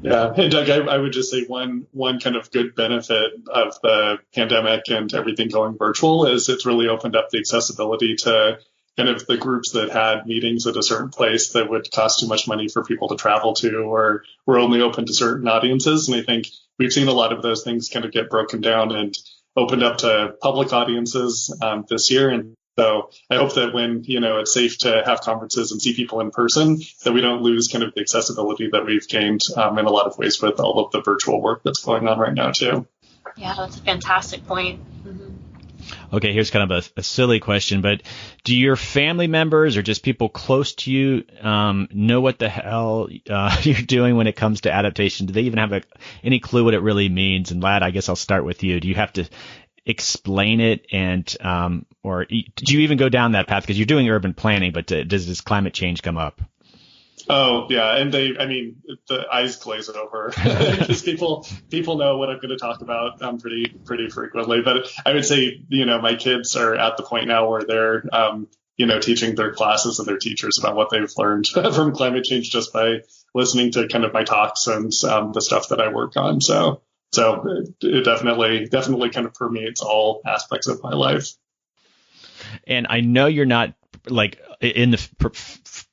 [SPEAKER 3] Yeah. Hey, Doug, I would just say one kind of good benefit of the pandemic and everything going virtual is it's really opened up the accessibility to kind of the groups that had meetings at a certain place that would cost too much money for people to travel to, or were only open to certain audiences. And I think we've seen a lot of those things kind of get broken down and opened up to public audiences this year. And so I hope that when, it's safe to have conferences and see people in person, that we don't lose kind of the accessibility that we've gained in a lot of ways with all of the virtual work that's going on right now, too.
[SPEAKER 2] Yeah, that's a fantastic point. Mm-hmm.
[SPEAKER 1] Okay, here's kind of a silly question, but do your family members or just people close to you know what the hell you're doing when it comes to adaptation? Do they even have any clue what it really means? And Lad, I guess I'll start with you. Do you have to explain it, and or do you even go down that path? Because you're doing urban planning, but does this climate change come up?
[SPEAKER 3] Oh yeah, and the eyes glaze over because people know what I'm going to talk about pretty frequently. But I would say, my kids are at the point now where they're teaching their classes and their teachers about what they've learned from climate change just by listening to kind of my talks and the stuff that I work on. So it definitely kind of permeates all aspects of my life.
[SPEAKER 1] And I know you're not like in the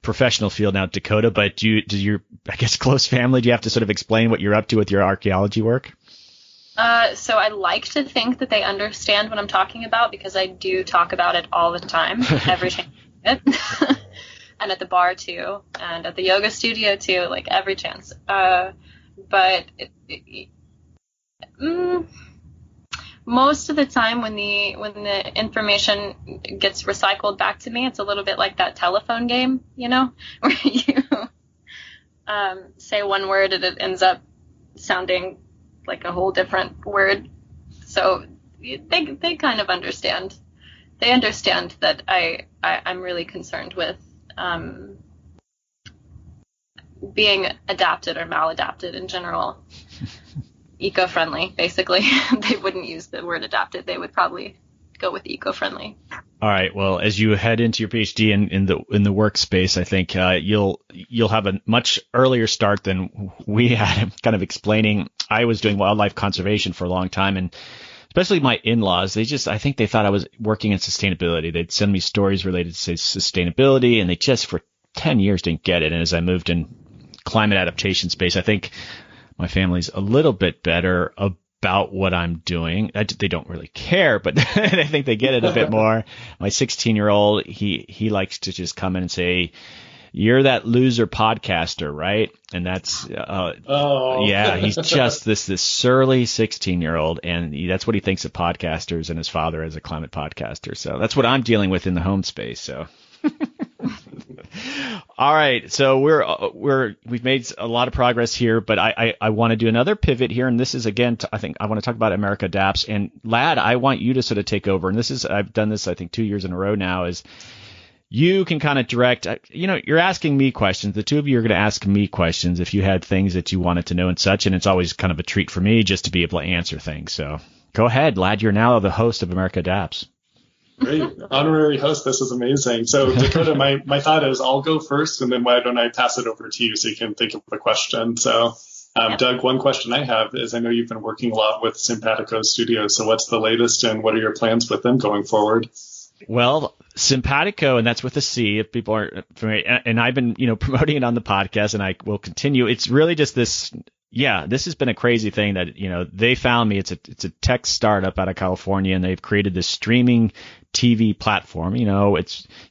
[SPEAKER 1] professional field now, Dakota, but do your, I guess, close family, do you have to sort of explain what you're up to with your archaeology work?
[SPEAKER 2] So I like to think that they understand what I'm talking about, because I do talk about it all the time, every chance I get. And at the bar too, and at the yoga studio too, like every chance. But most of the time when the information gets recycled back to me, it's a little bit like that telephone game, where you say one word and it ends up sounding like a whole different word. So they kind of understand. They understand that I'm really concerned with being adapted or maladapted in general. Eco-friendly, basically. They wouldn't use the word adapted. They would probably go with eco-friendly.
[SPEAKER 1] All right. Well, as you head into your PhD in the workspace, I think you'll have a much earlier start than we had. Kind of explaining. I was doing wildlife conservation for a long time, and especially my in-laws, I think they thought I was working in sustainability. They'd send me stories related to sustainability, and they just for 10 years didn't get it. And as I moved in climate adaptation space, I think my family's a little bit better about what I'm doing. They don't really care, but I think they get it a bit more. My 16-year-old, he likes to just come in and say, "You're that loser podcaster, right?" And that's, yeah, he's just this surly 16-year-old, and that's what he thinks of podcasters, and his father as a climate podcaster. So that's what I'm dealing with in the home space. So. All right, so we've made a lot of progress here, but I want to do another pivot here, and this is again, I think I want to talk about America Adapts. And Lad, I want you to sort of take over, and I've done this I think 2 years in a row now. Is you can kind of direct, you're asking me questions. The two of you are going to ask me questions if you had things that you wanted to know and such, and it's always kind of a treat for me just to be able to answer things. So go ahead, Lad. You're now the host of America Adapts.
[SPEAKER 3] Great. Honorary host. This is amazing. So Dakota, my thought is I'll go first, and then why don't I pass it over to you so you can think of a question. So Doug, one question I have is I know you've been working a lot with Simpatico Studios. So what's the latest and what are your plans with them going forward?
[SPEAKER 1] Well, Simpatico, and that's with a C if people aren't familiar, and I've been, promoting it on the podcast, and I will continue. It's really just this. Yeah, this has been a crazy thing that, they found me. It's a tech startup out of California, and they've created this streaming TV platform. You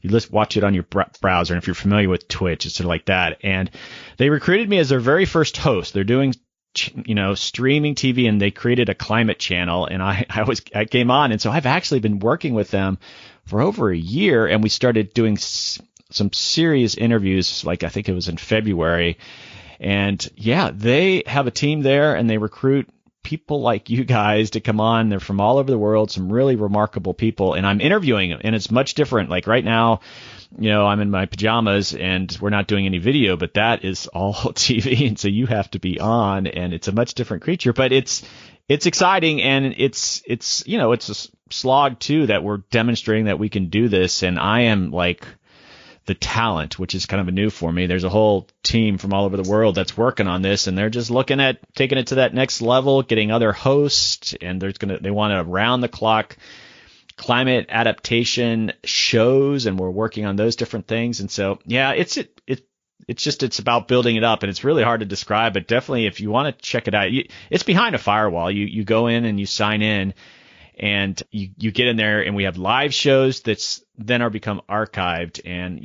[SPEAKER 1] just watch it on your browser, and if you're familiar with Twitch, it's sort of like that. And they recruited me as their very first host. They're doing, streaming TV, and they created a climate channel, and I came on, and so I've actually been working with them for over a year, and we started doing some serious interviews, like I think it was in February. And yeah, they have a team there, and they recruit people like you guys to come on. They're from all over the world, some really remarkable people, and I'm interviewing them, and it's much different. Like right now, I'm in my pajamas and we're not doing any video, but that is all TV, and so you have to be on, and it's a much different creature, but it's exciting, and it's a slog too that we're demonstrating that we can do this, and I am like the talent, which is kind of new for me. There's a whole team from all over the world that's working on this, and they're just looking at taking it to that next level, getting other hosts, and they want a round the clock climate adaptation shows, and we're working on those different things. And so, yeah, it's about building it up, and it's really hard to describe, but definitely if you want to check it out, it's behind a firewall. You go in and you sign in, and you get in there, and we have live shows that's then are become archived, and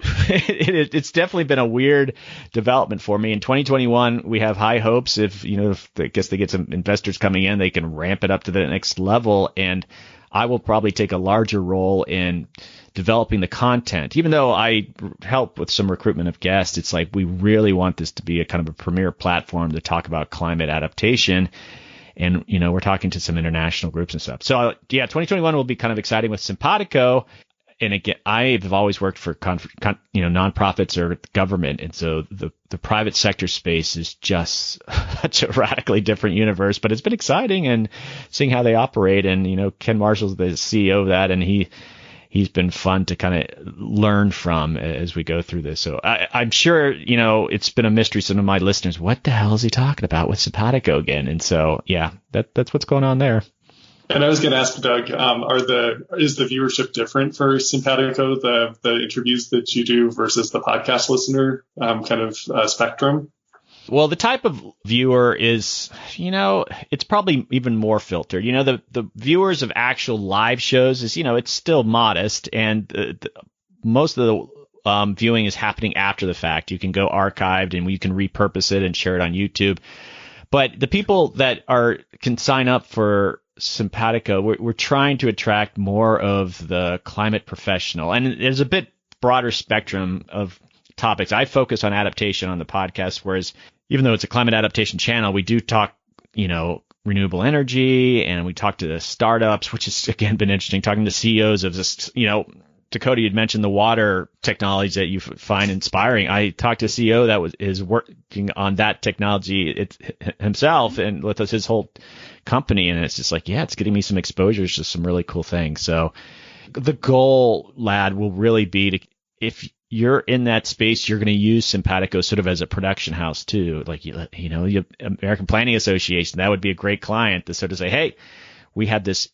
[SPEAKER 1] it's definitely been a weird development for me. In 2021, we have high hopes. If I guess they get some investors coming in, they can ramp it up to the next level. And I will probably take a larger role in developing the content. Even though I help with some recruitment of guests, it's like we really want this to be a kind of a premier platform to talk about climate adaptation. And, we're talking to some international groups and stuff. So, 2021 will be kind of exciting with Simpatico. And again, I've always worked for nonprofits or government, and so the private sector space is just such a radically different universe. But it's been exciting and seeing how they operate. And Ken Marshall's the CEO of that, and he's been fun to kind of learn from as we go through this. So I'm sure it's been a mystery to some of my listeners. What the hell is he talking about with Simpatico again? And so that's what's going on there.
[SPEAKER 3] And I was going to ask Doug, is the viewership different for Simpatico, the interviews that you do versus the podcast listener spectrum?
[SPEAKER 1] Well, the type of viewer is, it's probably even more filtered. The viewers of actual live shows is, it's still modest, and most of the viewing is happening after the fact. You can go archived and you can repurpose it and share it on YouTube. But the people that can sign up for Simpatico, we're trying to attract more of the climate professional, and there's a bit broader spectrum of topics. I focus on adaptation on the podcast, whereas even though it's a climate adaptation channel, we do talk, renewable energy, and we talk to the startups, which has again been interesting, talking to CEOs of this, Dakota, you'd mentioned the water technologies that you find inspiring. I talked to a CEO that is working on that technology himself and with his whole company, and it's just like, it's getting me some exposures to some really cool things. So the goal, lad, will really be if you're in that space, you're going to use Simpatico sort of as a production house too. Like, the American Planning Association, that would be a great client to sort of say, hey, we have this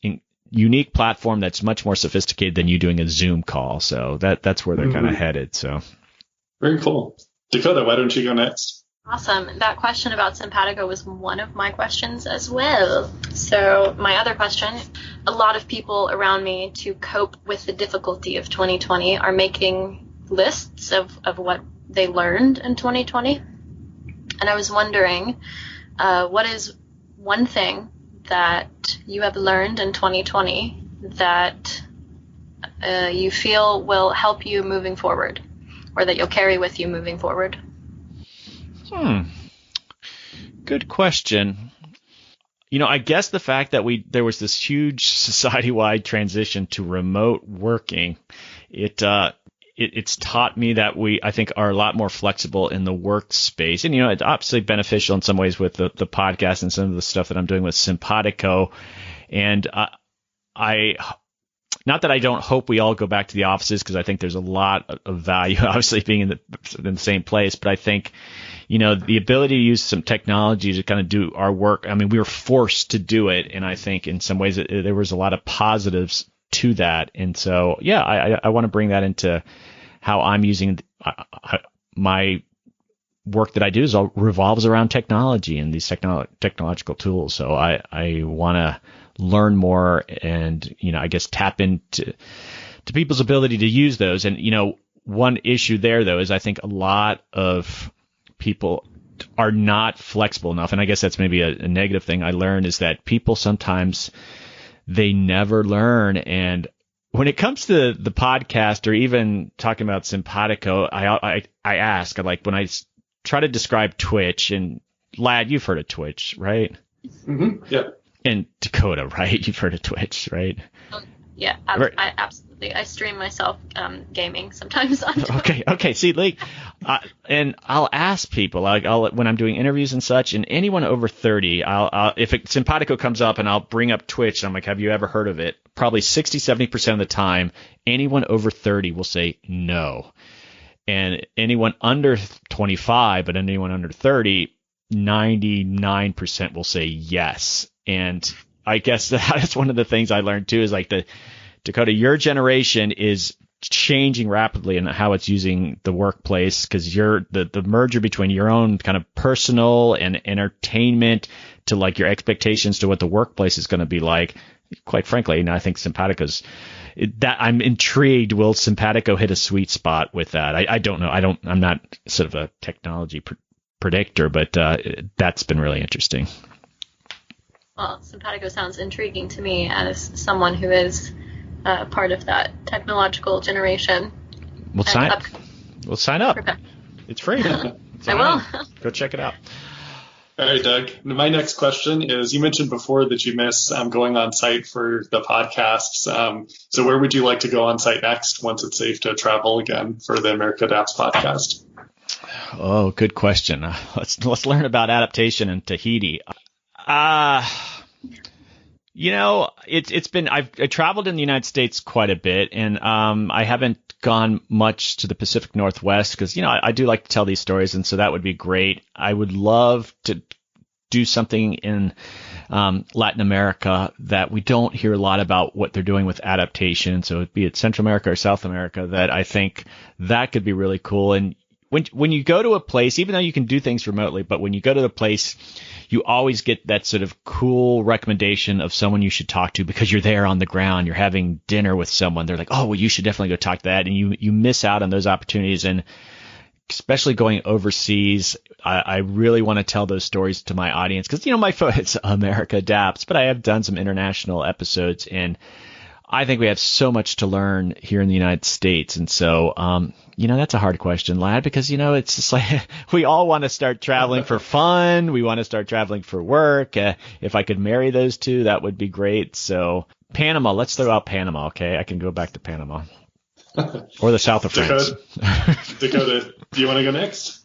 [SPEAKER 1] unique platform that's much more sophisticated than you doing a Zoom call. So that's where they're kind of headed. So
[SPEAKER 3] very cool. Dakota, why don't you go next?
[SPEAKER 2] Awesome. That question about Simpatico was one of my questions as well. So my other question, a lot of people around me, to cope with the difficulty of 2020, are making lists of what they learned in 2020. And I was wondering, what is one thing that you have learned in 2020 that you feel will help you moving forward, or that you'll carry with you moving forward?
[SPEAKER 1] Good question. I guess the fact that there was this huge society-wide transition to remote working, it's taught me that we, I think, are a lot more flexible in the workspace. And, it's obviously beneficial in some ways with the podcast and some of the stuff that I'm doing with Simpatico. And not that I don't hope we all go back to the offices, because I think there's a lot of value, obviously, being in the same place. But I think, the ability to use some technology to kind of do our work, I mean, we were forced to do it. And I think in some ways there was a lot of positives to that. And so, I want to bring that into how I'm using my work that I do revolves around technology and these technological tools. So I want to learn more and, I guess tap into people's ability to use those. And, one issue there, though, is I think a lot of people are not flexible enough. And I guess that's maybe a negative thing I learned, is that people sometimes they never learn. And when it comes to the podcast, or even talking about Simpatico, I ask, like, when I try to describe Twitch, and lad, you've heard of Twitch, right?
[SPEAKER 3] Mm-hmm. Yeah.
[SPEAKER 1] And Dakota, right? You've heard of Twitch, right?
[SPEAKER 2] Yeah, I absolutely. I stream myself gaming sometimes on Twitch.
[SPEAKER 1] Okay. See, like, and I'll ask people, like, when I'm doing interviews and such, and anyone over 30, if Simpatico comes up and I'll bring up Twitch, and I'm like, have you ever heard of it? Probably 60-70% of the time, anyone over 30 will say no. And anyone under 25, but anyone under 30, 99% will say yes. And I guess that's one of the things I learned too, is like Dakota, your generation is changing rapidly in how it's using the workplace, because you're the merger between your own kind of personal and entertainment to like your expectations to what the workplace is going to be like. Quite frankly, and I think Simpatico's that I'm intrigued. Will Simpatico hit a sweet spot with that? I don't know. I'm not sort of a technology predictor, but that's been really interesting.
[SPEAKER 2] Well, simpatico sounds intriguing to me as someone who is part of that technological generation.
[SPEAKER 1] We'll sign up. It's free.
[SPEAKER 2] I will.
[SPEAKER 1] Go check it out.
[SPEAKER 3] All right, Doug. My next question is, you mentioned before that you miss going on site for the podcasts. So where would you like to go on site next once it's safe to travel again for the America Adapts podcast?
[SPEAKER 1] Oh, good question. Let's learn about adaptation in Tahiti. It's been I traveled in the United States quite a bit, and I haven't gone much to the Pacific Northwest because I do like to tell these stories, and so that would be great. I would love to do something in Latin America that we don't hear a lot about what they're doing with adaptation. So be it Central America or South America, that I think that could be really cool. And when you go to a place, even though you can do things remotely, but when you go to the place, you always get that sort of cool recommendation of someone you should talk to because you're there on the ground, you're having dinner with someone. They're like, oh, well, you should definitely go talk to that. And you miss out on those opportunities. And especially going overseas, I really want to tell those stories to my audience because, it's America Adapts, but I have done some international episodes, and I think we have so much to learn here in the United States. And so, that's a hard question, lad, because, it's just like we all want to start traveling for fun. We want to start traveling for work. If I could marry those two, that would be great. So Panama, let's throw out Panama. Okay. I can go back to Panama or the south of France.
[SPEAKER 3] Dakota, do you want to go next?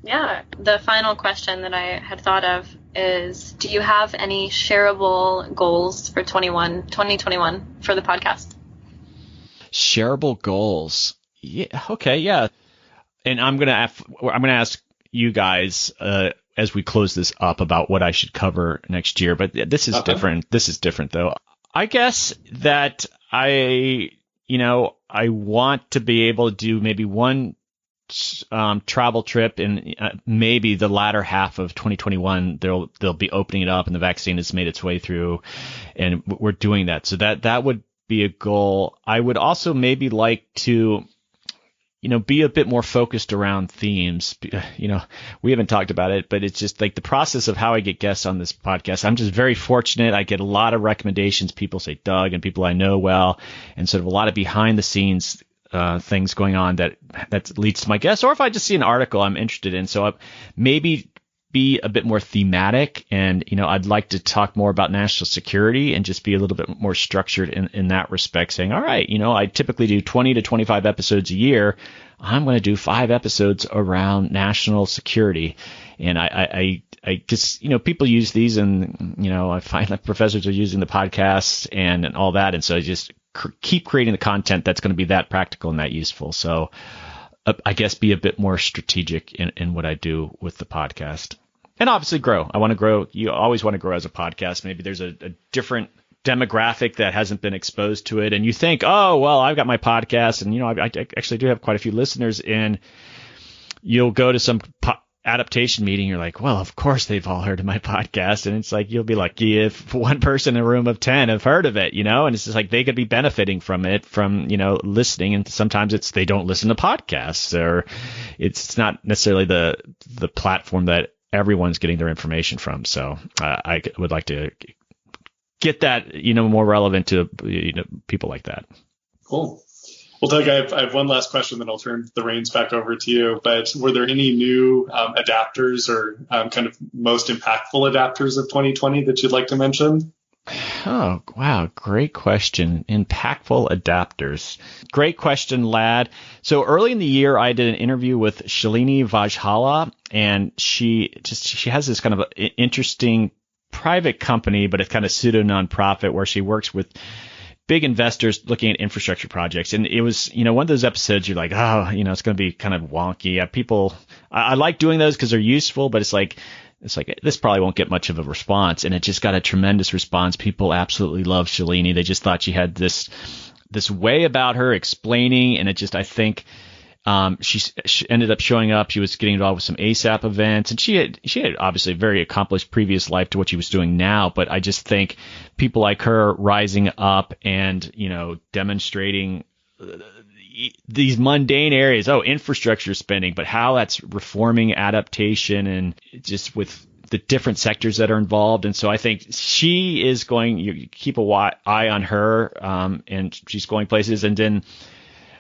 [SPEAKER 2] Yeah. The final question that I had thought of is, do you have any shareable goals for 2021 for the podcast?
[SPEAKER 1] Shareable goals. Yeah. Okay. Yeah. And I'm going to ask you guys, as we close this up, about what I should cover next year, but this is different. This is different though. I guess that I want to be able to do maybe one travel trip in maybe the latter half of 2021. They'll be opening it up, and the vaccine has made its way through, and we're doing that. So that would be a goal. I would also maybe like to, be a bit more focused around themes. We haven't talked about it, but it's just like the process of how I get guests on this podcast. I'm just very fortunate. I get a lot of recommendations. People say Doug, and people I know well, and sort of a lot of behind the scenes things going on that leads to my guests, or if I just see an article I'm interested in. So maybe be a bit more thematic, and I'd like to talk more about national security and just be a little bit more structured in that respect, saying, all right, I typically do 20 to 25 episodes a year. I'm going to do 5 episodes around national security. And I just, people use these, and I find that professors are using the podcasts and all that, and so I just keep creating the content that's going to be that practical and that useful. So I guess be a bit more strategic in what I do with the podcast. And obviously grow. I want to grow. You always want to grow as a podcast. Maybe there's a different demographic that hasn't been exposed to it. And you think, oh, well, I've got my podcast, and, I actually do have quite a few listeners, and you'll go to some adaptation meeting. You're like, well, of course they've all heard of my podcast. And it's like, you'll be lucky if one person in a room of 10 have heard of it, and it's just like they could be benefiting from it, from, listening. And sometimes they don't listen to podcasts, or it's not necessarily the platform that everyone's getting their information from. So I would like to get that, more relevant to, people like that.
[SPEAKER 3] Cool. Well, Doug, I have one last question, then I'll turn the reins back over to you. But were there any new adapters or kind of most impactful adapters of 2020 that you'd like to mention?
[SPEAKER 1] Oh, wow. Great question. Impactful adapters. Great question, lad. So early in the year, I did an interview with Shalini Vajhala, and she has this kind of interesting private company, but it's kind of pseudo nonprofit where she works with big investors looking at infrastructure projects. And it was, one of those episodes you're like, oh, it's going to be kind of wonky. I like doing those because they're useful, but it's like, this probably won't get much of a response. And it just got a tremendous response. People absolutely love Shalini. They just thought she had this way about her explaining. And it just, I think, she ended up showing up. She was getting involved with some ASAP events, and she had obviously a very accomplished previous life to what she was doing now. But I just think people like her rising up and, demonstrating these mundane areas, infrastructure spending, but how that's reforming adaptation, and just with the different sectors that are involved. And so I think she is going, you keep a eye on her, and she's going places. And then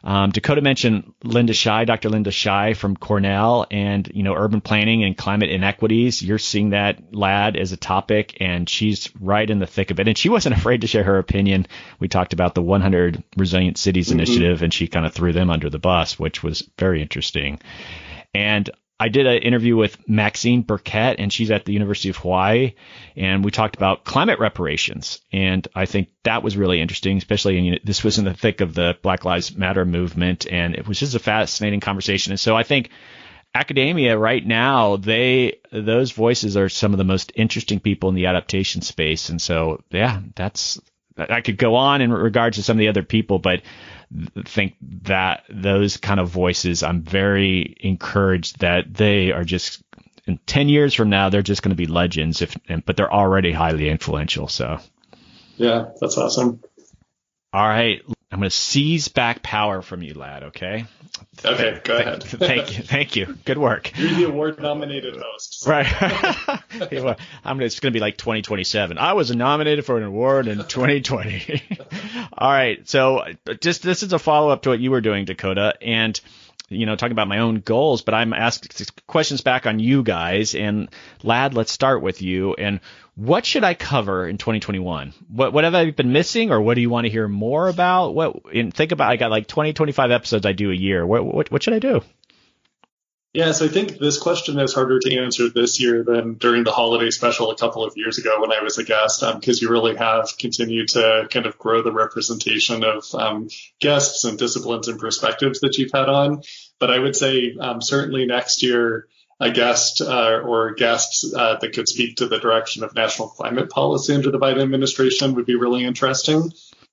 [SPEAKER 1] Dakota mentioned Dr. Linda Shai from Cornell, and, urban planning and climate inequities. You're seeing that, Lad, as a topic, and she's right in the thick of it. And she wasn't afraid to share her opinion. We talked about the 100 Resilient Cities Initiative, and she kind of threw them under the bus, which was very interesting. And I did an interview with Maxine Burkett, and she's at the University of Hawaii, and we talked about climate reparations. And I think that was really interesting, especially this was in the thick of the Black Lives Matter movement, and it was just a fascinating conversation. And so I think academia right now, those voices are some of the most interesting people in the adaptation space. And so, yeah, I could go on in regards to some of the other people, but think that those kind of voices, I'm very encouraged that they are just, in 10 years from now, they're just going to be legends, but they're already highly influential. So,
[SPEAKER 3] yeah, that's awesome.
[SPEAKER 1] All right. I'm going to seize back power from you, Lad. Okay.
[SPEAKER 3] Okay. Go ahead.
[SPEAKER 1] Thank you. Good work.
[SPEAKER 3] You're the award-nominated host.
[SPEAKER 1] Right. It's going to be like 2027. I was nominated for an award in 2020. All right. So this is a follow-up to what you were doing, Dakota, and talking about my own goals, but I'm asking questions back on you guys. And Lad, let's start with you. And what should I cover in 2021? What have I been missing, or what do you want to hear more about? I got like 20, 25 episodes I do a year. What should I do?
[SPEAKER 3] Yeah, so I think this question is harder to answer this year than during the holiday special a couple of years ago when I was a guest, because you really have continued to kind of grow the representation of guests and disciplines and perspectives that you've had on. But I would say certainly next year, a guest or guests that could speak to the direction of national climate policy under the Biden administration would be really interesting.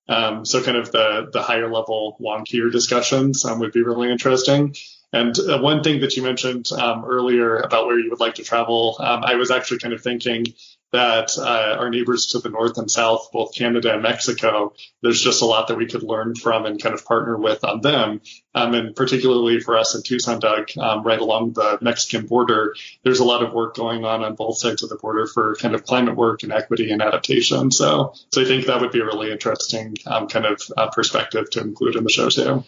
[SPEAKER 3] So kind of the higher level, wonkier discussions would be really interesting. And one thing that you mentioned earlier about where you would like to travel, I was actually kind of thinking that our neighbors to the north and south, both Canada and Mexico, there's just a lot that we could learn from and kind of partner with on them. And particularly for us in Tucson, Doug, right along the Mexican border, there's a lot of work going on both sides of the border for kind of climate work and equity and adaptation. So I think that would be a really interesting kind of perspective to include in the show too.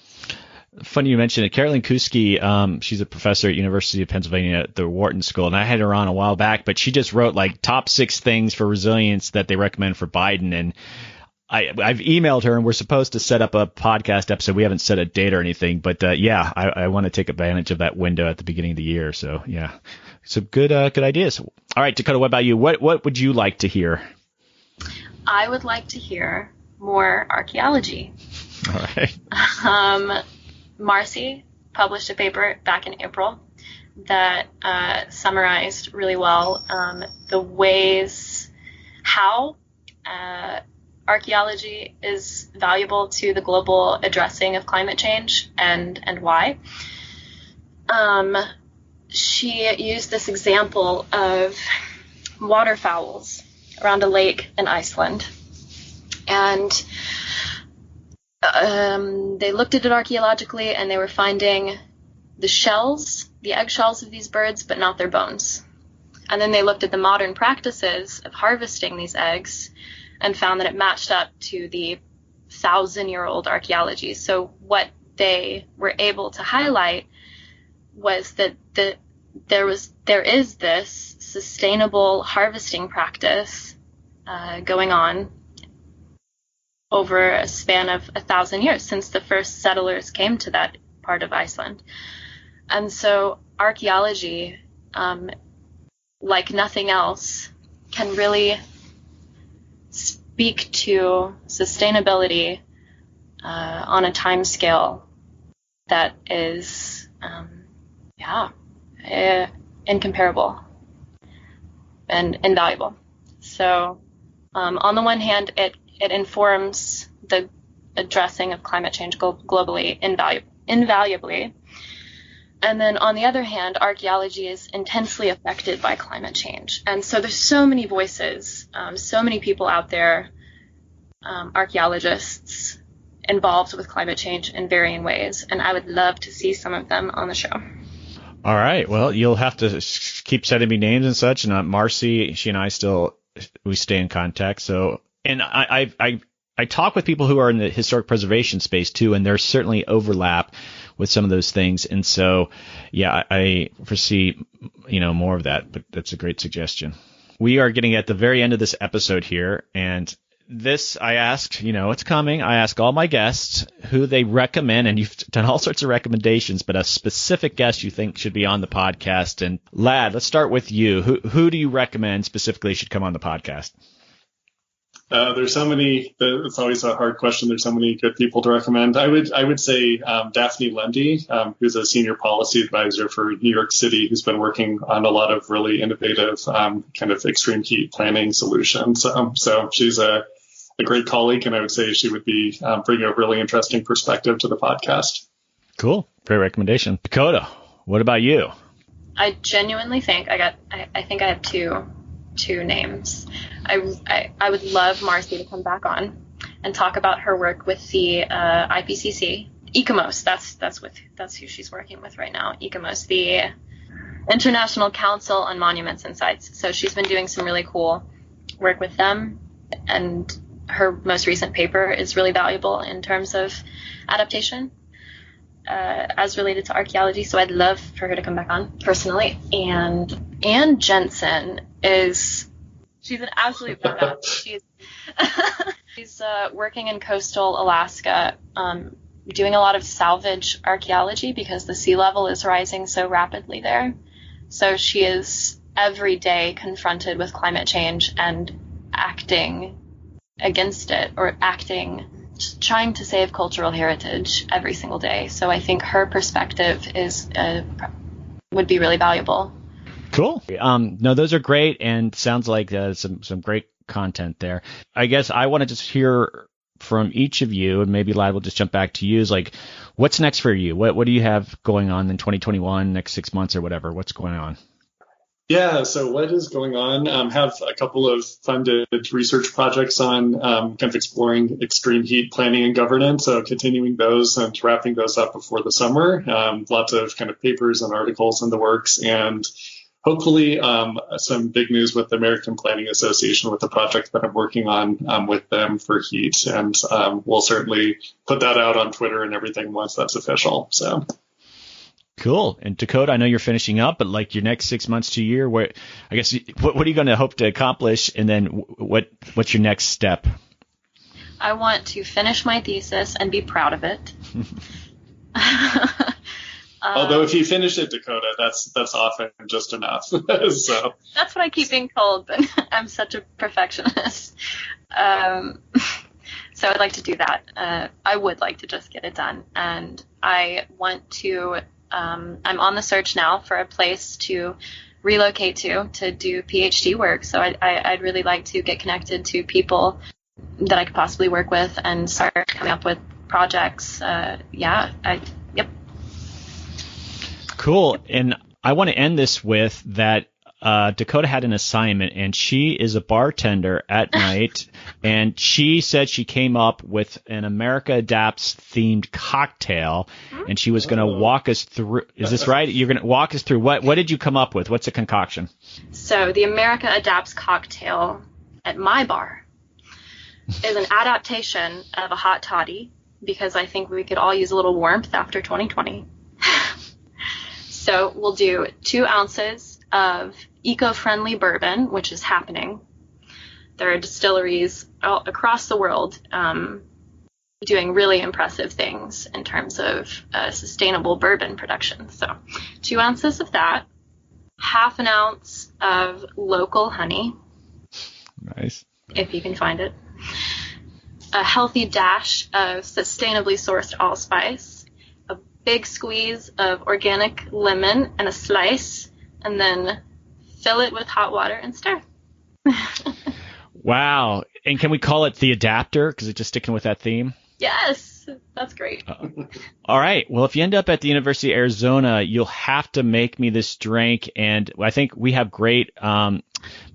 [SPEAKER 1] Funny you mentioned it. Carolyn Kuski, she's a professor at University of Pennsylvania at the Wharton School, and I had her on a while back, but she just wrote like top 6 things for resilience that they recommend for Biden. And I've emailed her, and we're supposed to set up a podcast episode. We haven't set a date or anything, but I want to take advantage of that window at the beginning of the year. So yeah, so good ideas. All right, Dakota, what about you? What would you like to hear?
[SPEAKER 2] I would like to hear more archaeology.
[SPEAKER 1] All right.
[SPEAKER 2] Marcy published a paper back in April that summarized really well the ways how archaeology is valuable to the global addressing of climate change and why. She used this example of waterfowls around a lake in Iceland. And they looked at it archaeologically, and they were finding the shells, the eggshells of these birds, but not their bones. And then they looked at the modern practices of harvesting these eggs and found that it matched up to the 1,000-year-old archaeology. So what they were able to highlight was that there is this sustainable harvesting practice going on over a span of 1,000 years since the first settlers came to that part of Iceland. And so archaeology, like nothing else, can really speak to sustainability on a time scale that is, incomparable and invaluable. So on the one hand, it informs the addressing of climate change globally invaluably. And then on the other hand, archaeology is intensely affected by climate change. And so there's so many voices, so many people out there, archaeologists involved with climate change in varying ways. And I would love to see some of them on the show.
[SPEAKER 1] All right. Well, you'll have to keep sending me names and such. And Marcy, she and I we stay in contact. So, and I talk with people who are in the historic preservation space too, and there's certainly overlap with some of those things. And so, yeah, I foresee, more of that, but that's a great suggestion. We are getting at the very end of this episode here, and this I asked, it's coming. I ask all my guests who they recommend, and you've done all sorts of recommendations, but a specific guest you think should be on the podcast. And Lad, let's start with you. Who do you recommend specifically should come on the podcast?
[SPEAKER 3] There's so many. It's always a hard question. There's so many good people to recommend. I would say Daphne Lundy, who's a senior policy advisor for New York City, who's been working on a lot of really innovative kind of extreme heat planning solutions. So she's a great colleague, and I would say she would be bringing a really interesting perspective to the podcast. Cool,
[SPEAKER 1] great recommendation. Dakota, what about you?
[SPEAKER 2] I genuinely think I think I have two names. I would love Marcy to come back on and talk about her work with the IPCC. ICOMOS, that's who she's working with right now. ICOMOS, the International Council on Monuments and Sites. So she's been doing some really cool work with them, and her most recent paper is really valuable in terms of adaptation as related to archaeology. So I'd love for her to come back on personally. And Jensen she's an absolute badass. She's working in coastal Alaska, doing a lot of salvage archaeology because the sea level is rising so rapidly there. So she is every day confronted with climate change and acting against it, or trying to save cultural heritage every single day. So I think her perspective would be really valuable.
[SPEAKER 1] Cool. No, those are great, and sounds like some great content there. I guess I want to just hear from each of you, and maybe Lad will just jump back to you. Is like, what's next for you? What do you have going on in 2021, next 6 months or whatever? What's going on?
[SPEAKER 3] Yeah, so what is going on? Have a couple of funded research projects on kind of exploring extreme heat planning and governance, so continuing those and wrapping those up before the summer. Lots of kind of papers and articles in the works, and hopefully some big news with the American Planning Association with the project that I'm working on with them for heat. And we'll certainly put that out on Twitter and everything once that's official. So.
[SPEAKER 1] Cool. And Dakota, I know you're finishing up, but like your next 6 months to a year, what are you going to hope to accomplish? And then what's your next step?
[SPEAKER 2] I want to finish my thesis and be proud of it.
[SPEAKER 3] Although if you finish it, Dakota, that's often just enough. So
[SPEAKER 2] that's what I keep being told, but I'm such a perfectionist. So I'd like to do that. I would like to just get it done. And I want to, I'm on the search now for a place to relocate to do PhD work. So I'd really like to get connected to people that I could possibly work with and start coming up with projects. Yep.
[SPEAKER 1] Cool. And I want to end this with that Dakota had an assignment, and she is a bartender at night, and she said she came up with an America Adapts themed cocktail, and she was going to walk us through. Is this right? You're going to walk us through what did you come up with? What's a concoction?
[SPEAKER 2] So the America Adapts cocktail at my bar is an adaptation of a hot toddy, because I think we could all use a little warmth after 2020. So we'll do 2 ounces of eco-friendly bourbon, which is happening. There are distilleries all across the world doing really impressive things in terms of sustainable bourbon production. So 2 ounces of that, half an ounce of local honey.
[SPEAKER 1] Nice.
[SPEAKER 2] If you can find it. A healthy dash of sustainably sourced allspice, a big squeeze of organic lemon and a slice, and then fill it with hot water and stir.
[SPEAKER 1] Wow. And can we call it the adapter, because it's just sticking with that theme?
[SPEAKER 2] Yes, that's great.
[SPEAKER 1] All right. Well, if you end up at the University of Arizona, you'll have to make me this drink. And I think we have great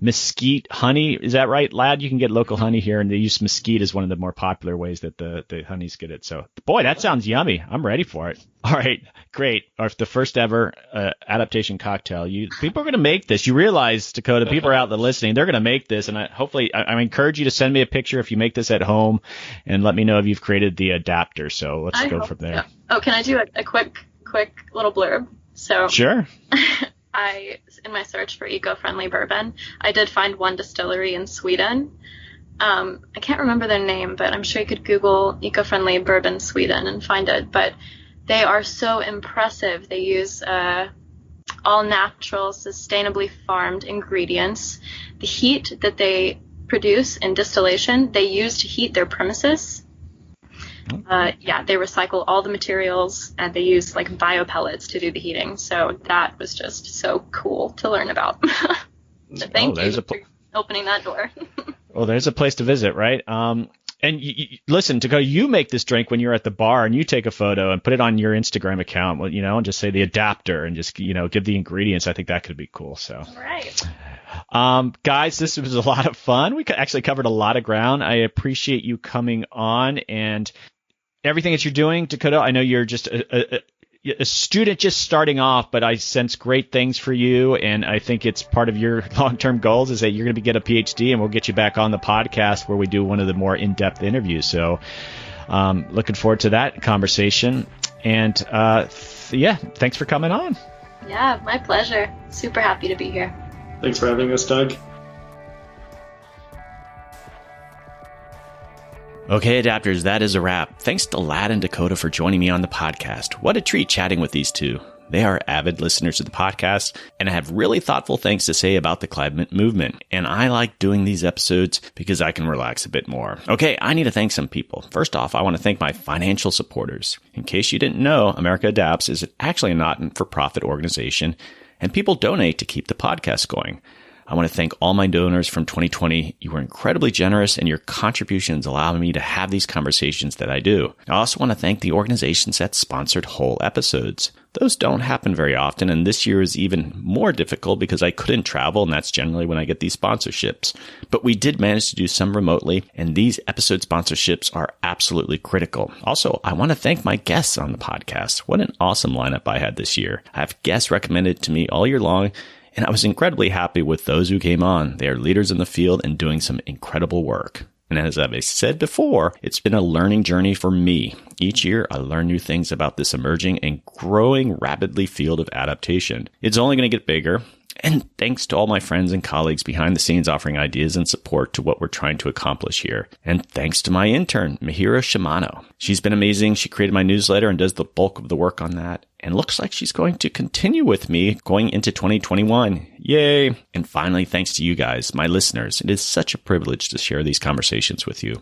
[SPEAKER 1] mesquite honey. Is that right, Lad? You can get local honey here, and they use mesquite as one of the more popular ways that the honeys get it. So, boy, that sounds yummy. I'm ready for it. All right, great. Or the first ever adaptation cocktail. People are going to make this. You realize, Dakota, people are out there listening. They're going to make this, and I encourage you to send me a picture if you make this at home, and let me know if you've created the adapter. So let's go from there.
[SPEAKER 2] So. Oh, can I do a quick little blurb? So
[SPEAKER 1] sure.
[SPEAKER 2] In my search for eco-friendly bourbon, I did find one distillery in Sweden. I can't remember their name, but I'm sure you could Google eco-friendly bourbon Sweden and find it. But they are so impressive. They use all natural, sustainably farmed ingredients. The heat that they produce in distillation, they use to heat their premises. They recycle all the materials, and they use like biopellets to do the heating. So that was just so cool to learn about. So thank you for opening that door.
[SPEAKER 1] Well, there's a place to visit, right? And listen, Dakota, you make this drink when you're at the bar, and you take a photo and put it on your Instagram account, and just say the adapter, and just give the ingredients. I think that could be cool. So.
[SPEAKER 2] All right.
[SPEAKER 1] Guys, this was a lot of fun. We actually covered a lot of ground. I appreciate you coming on and everything that you're doing, Dakota. I know you're just a student just starting off, but I sense great things for you, and I think it's part of your long-term goals is that you're going to get a PhD, and we'll get you back on the podcast where we do one of the more in-depth interviews. So looking forward to that conversation. And thanks for coming on.
[SPEAKER 2] Yeah, my pleasure. Super happy to be here.
[SPEAKER 3] Thanks for having us, Doug.
[SPEAKER 1] Okay, Adapters, that is a wrap. Thanks to Lad and Dakota for joining me on the podcast. What a treat chatting with these two. They are avid listeners of the podcast and have really thoughtful things to say about the climate movement. And I like doing these episodes because I can relax a bit more. Okay, I need to thank some people. First off, I want to thank my financial supporters. In case you didn't know, America Adapts is actually a not-for-profit organization, and people donate to keep the podcast going. I want to thank all my donors from 2020. You were incredibly generous, and your contributions allow me to have these conversations that I do. I also want to thank the organizations that sponsored whole episodes. Those don't happen very often, and this year is even more difficult because I couldn't travel, and that's generally when I get these sponsorships. But we did manage to do some remotely, and these episode sponsorships are absolutely critical. Also, I want to thank my guests on the podcast. What an awesome lineup I had this year. I have guests recommended to me all year long, and I was incredibly happy with those who came on. They are leaders in the field and doing some incredible work. And as I've said before, it's been a learning journey for me. Each year, I learn new things about this emerging and growing rapidly field of adaptation. It's only going to get bigger. And thanks to all my friends and colleagues behind the scenes offering ideas and support to what we're trying to accomplish here. And thanks to my intern, Mihira Shimano. She's been amazing. She created my newsletter and does the bulk of the work on that. And looks like she's going to continue with me going into 2021. Yay! And finally, thanks to you guys, my listeners. It is such a privilege to share these conversations with you.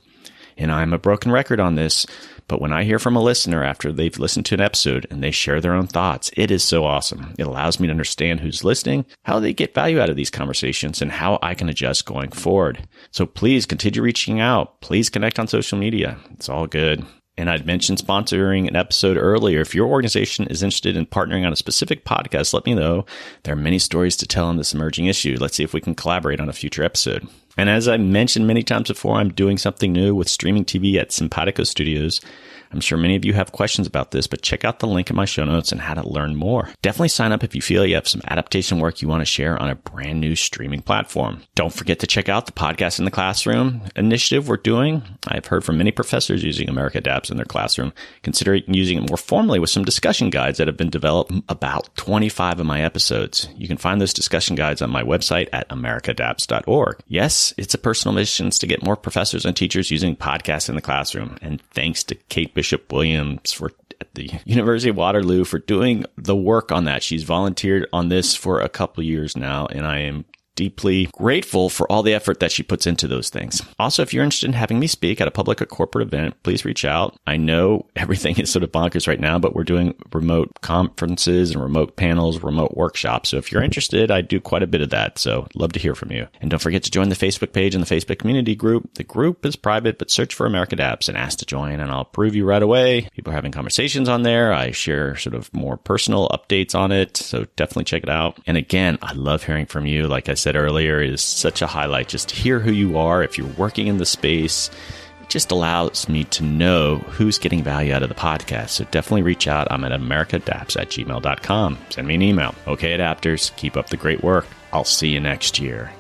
[SPEAKER 1] And I'm a broken record on this, but when I hear from a listener after they've listened to an episode and they share their own thoughts, it is so awesome. It allows me to understand who's listening, how they get value out of these conversations, and how I can adjust going forward. So please continue reaching out. Please connect on social media. It's all good. And I'd mentioned sponsoring an episode earlier. If your organization is interested in partnering on a specific podcast, let me know. There are many stories to tell on this emerging issue. Let's see if we can collaborate on a future episode. And as I mentioned many times before, I'm doing something new with streaming TV at Simpatico Studios. I'm sure many of you have questions about this, but check out the link in my show notes and how to learn more. Definitely sign up if you feel you have some adaptation work you want to share on a brand new streaming platform. Don't forget to check out the Podcast in the Classroom initiative we're doing. I've heard from many professors using America Adapts in their classroom, considering using it more formally with some discussion guides that have been developed about 25 of my episodes. You can find those discussion guides on my website at americaadapts.org. Yes, it's a personal mission to get more professors and teachers using podcasts in the classroom. And thanks to Kate Bishop-Williams at the University of Waterloo for doing the work on that. She's volunteered on this for a couple of years now, and I am deeply grateful for all the effort that she puts into those things. Also, if you're interested in having me speak at a public or corporate event, please reach out. I know everything is sort of bonkers right now, but we're doing remote conferences and remote panels, remote workshops. So if you're interested, I do quite a bit of that. So I'd love to hear from you. And don't forget to join the Facebook page and the Facebook community group. The group is private, but search for America Adapts and ask to join, and I'll approve you right away. People are having conversations on there. I share sort of more personal updates on it. So definitely check it out. And again, I love hearing from you. Like I said earlier, is such a highlight. Just to hear who you are, if you're working in the space, it just allows me to know who's getting value out of the podcast. So definitely reach out. I'm at americaadapts@gmail.com. Send me an email. Okay, adapters, keep up the great work. I'll see you next year.